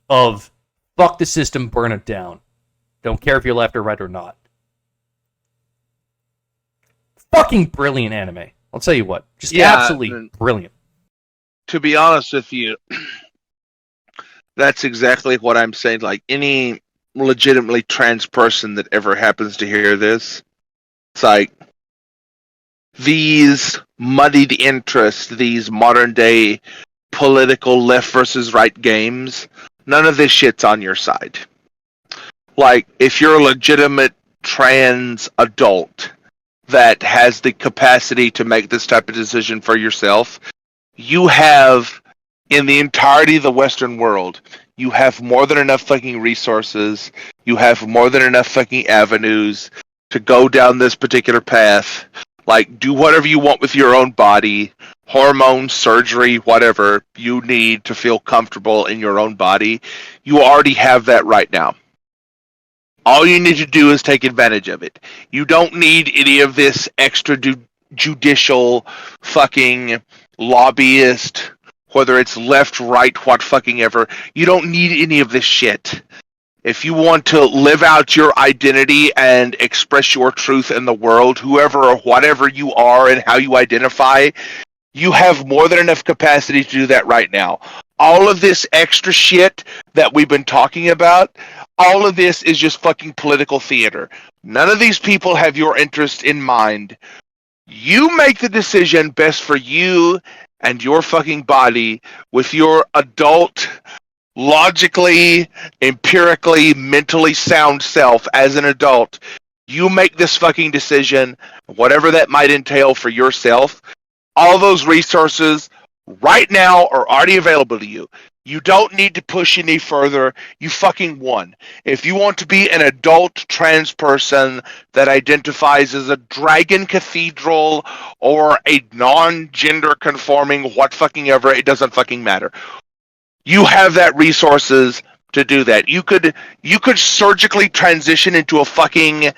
of, fuck the system, burn it down. Don't care if you're left or right or not. Fucking brilliant anime. I'll tell you what. Just absolutely brilliant. To be honest with you, that's exactly what I'm saying. Like, any legitimately trans person that ever happens to hear this, it's like, these muddied interests, these modern day political left versus right games, none of this shit's on your side. Like, if you're a legitimate trans adult that has the capacity to make this type of decision for yourself, you have, in the entirety of the Western world, you have more than enough fucking resources, you have more than enough fucking avenues to go down this particular path. Like, do whatever you want with your own body, hormone, surgery, whatever you need to feel comfortable in your own body. You already have that right now. All you need to do is take advantage of it. You don't need any of this extrajudicial fucking lobbyist, whether it's left, right, what fucking ever. You don't need any of this shit. If you want to live out your identity and express your truth in the world, whoever or whatever you are and how you identify, you have more than enough capacity to do that right now. All of this extra shit that we've been talking about, all of this is just fucking political theater. None of these people have your interest in mind. You make the decision best for you and your fucking body with your adult, logically, empirically, mentally sound self as an adult. You make this fucking decision, whatever that might entail for yourself. All those resources right now are already available to you. You don't need to push any further. You fucking won. If you want to be an adult trans person that identifies as a dragon cathedral or a non-gender conforming what fucking ever, it doesn't fucking matter. You have that resources to do that. You could surgically transition into a fucking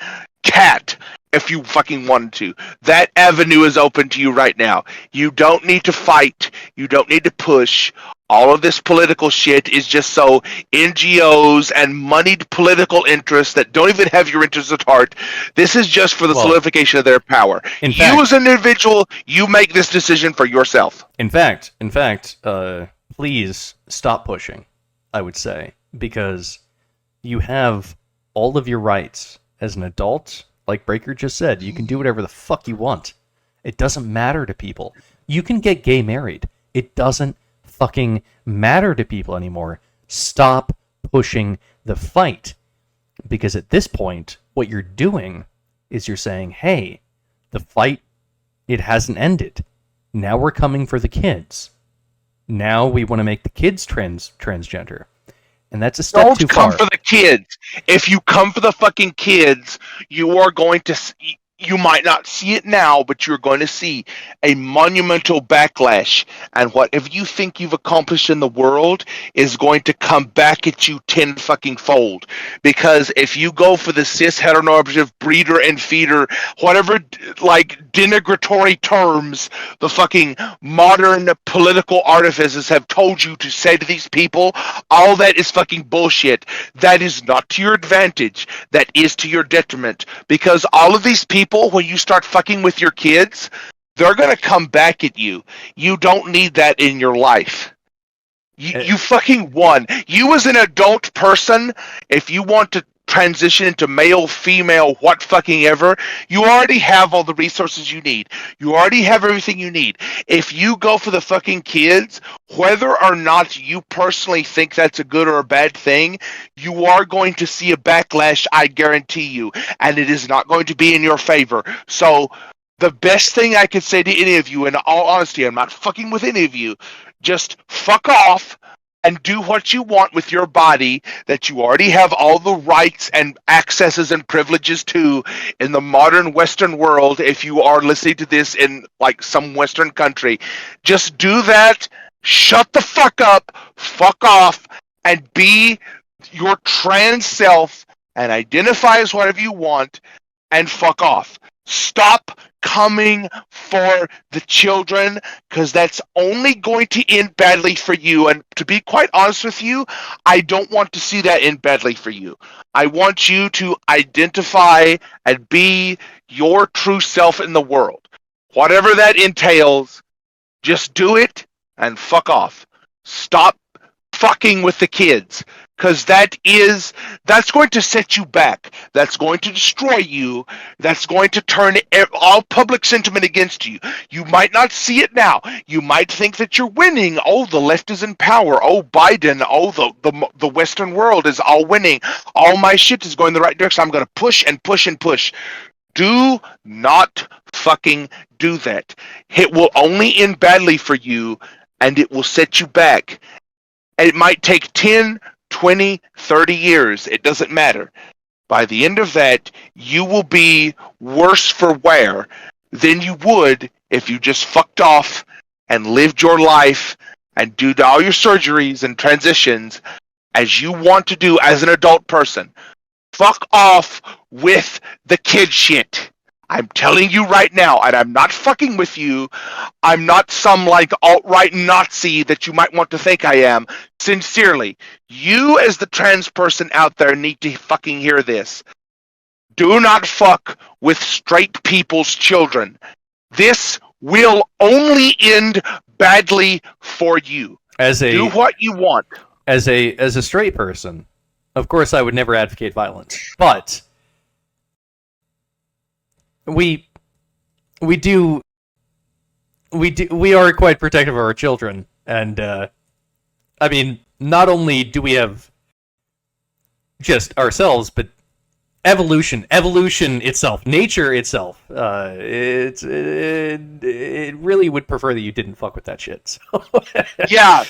cat if you fucking wanted to. That avenue is open to you right now. You don't need to fight. You don't need to push. All of this political shit is just so NGOs and moneyed political interests that don't even have your interests at heart. This is just for the solidification of their power. You as an individual, you make this decision for yourself. In fact, please stop pushing, I would say, because you have all of your rights as an adult. Like Breaker just said, you can do whatever the fuck you want. It doesn't matter to people. You can get gay married. It doesn't fucking matter to people anymore. Stop pushing the fight. Because at this point, what you're doing is you're saying, hey, the fight, it hasn't ended. Now we're coming for the kids. Now we want to make the kids transgender. And that's a step too far. Don't come for the kids. If you come for the fucking kids, you are going to... You might not see it now, but you're going to see a monumental backlash, and whatever you think you've accomplished in the world is going to come back at you 10 fucking fold. Because if you go for the cis heteronormative breeder and feeder, whatever like denigratory terms the fucking modern political artificers have told you to say to these people, all that is fucking bullshit. That is not to your advantage. That is to your detriment. Because all of these people, when you start fucking with your kids, they're going to come back at you. You don't need that in your life. You fucking won. You as an adult person, if you want to transition into male, female, what fucking ever, you already have all the resources you need. You already have everything you need. If you go for the fucking kids, whether or not you personally think that's a good or a bad thing, you are going to see a backlash, I guarantee you, and it is not going to be in your favor. So the best thing I could say to any of you, in all honesty, I'm not fucking with any of you, just fuck off and do what you want with your body that you already have all the rights and accesses and privileges to in the modern Western world. If you are listening to this in like some Western country, just do that, shut the fuck up, fuck off, and be your trans self and identify as whatever you want and fuck off. Stop coming for the children, because that's only going to end badly for you. And to be quite honest with you, I don't want to see that end badly for you. I want you to identify and be your true self in the world. Whatever that entails, just do it and fuck off. Stop fucking with the kids. Because that's going to set you back. That's going to destroy you. That's going to turn all public sentiment against you. You might not see it now. You might think that you're winning. Oh, the left is in power. Oh, Biden. Oh, the Western world is all winning. All my shit is going the right direction. I'm going to push and push and push. Do not fucking do that. It will only end badly for you, and it will set you back. And it might take 10, 20, 30 years, it doesn't matter. By the end of that, you will be worse for wear than you would if you just fucked off and lived your life and did all your surgeries and transitions as you want to do as an adult person. Fuck off with the kid shit. I'm telling you right now, and I'm not fucking with you. I'm not some like alt-right Nazi that you might want to think I am. Sincerely, you as the trans person out there need to fucking hear this. Do not fuck with straight people's children. This will only end badly for you. Do what you want. As a straight person, of course I would never advocate violence, but we are quite protective of our children, and I mean, not only do we have just ourselves, but evolution itself, nature itself, it really would prefer that you didn't fuck with that shit. So. yeah,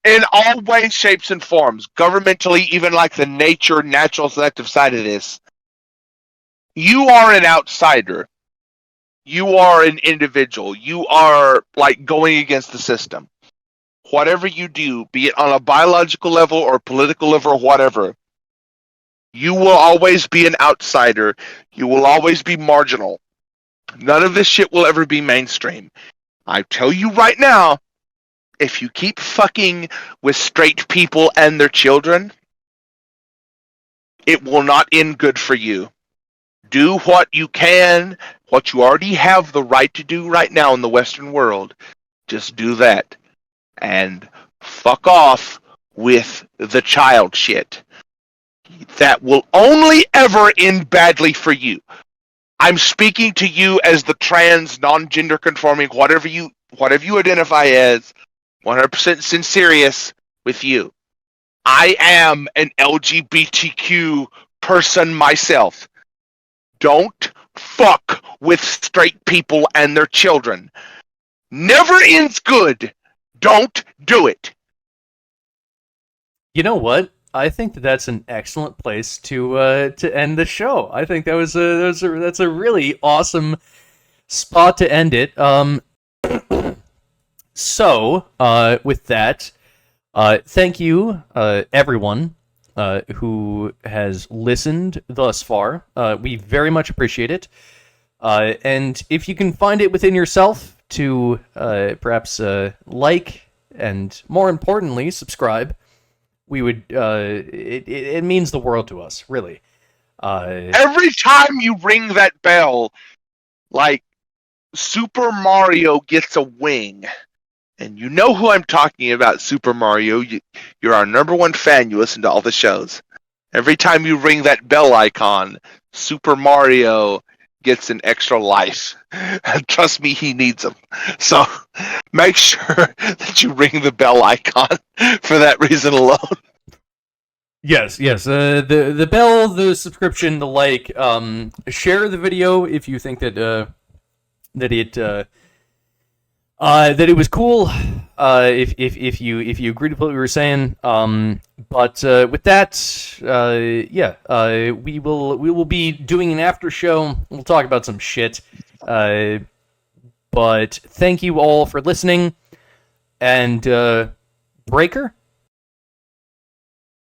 in all ways, shapes, and forms, governmentally, even like the natural selective side of this. You are an outsider. You are an individual. You are like going against the system. Whatever you do, be it on a biological level or political level or whatever, you will always be an outsider. You will always be marginal. None of this shit will ever be mainstream. I tell you right now, if you keep fucking with straight people and their children, it will not end good for you. Do what you can, what you already have the right to do right now in the Western world. Just do that. And fuck off with the child shit. That will only ever end badly for you. I'm speaking to you as the trans, non-gender conforming, whatever you identify as, 100% sincerious with you. I am an LGBTQ person myself. Don't fuck with straight people and their children. Never ends good. Don't do it. You know what? I think that's an excellent place to end the show. I think that's a really awesome spot to end it. So with that, thank you, everyone who has listened thus far. We very much appreciate it. And if you can find it within yourself to perhaps like and, more importantly, subscribe, we would. It means the world to us, really. Every time you ring that bell, like Super Mario gets a wing. And you know who I'm talking about, Super Mario. You're our number one fan. You listen to all the shows. Every time you ring that bell icon, Super Mario gets an extra life. And trust me, he needs them. So make sure that you ring the bell icon for that reason alone. Yes. The bell, the subscription, the like. Share the video if you think that it was cool. If you agreed with what we were saying. But with that, we will be doing an after show. We'll talk about some shit. But thank you all for listening. And Breaker.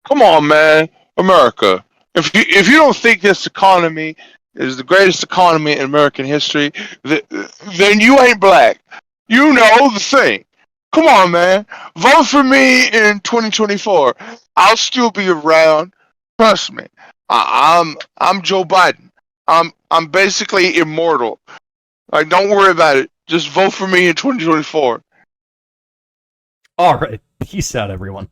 Come on, man, America. If you don't think this economy is the greatest economy in American history, then you ain't black. You know the thing. Come on, man. Vote for me in 2024. I'll still be around. Trust me. I'm Joe Biden. I'm basically immortal. Like, don't worry about it. Just vote for me in 2024. All right. Peace out, everyone.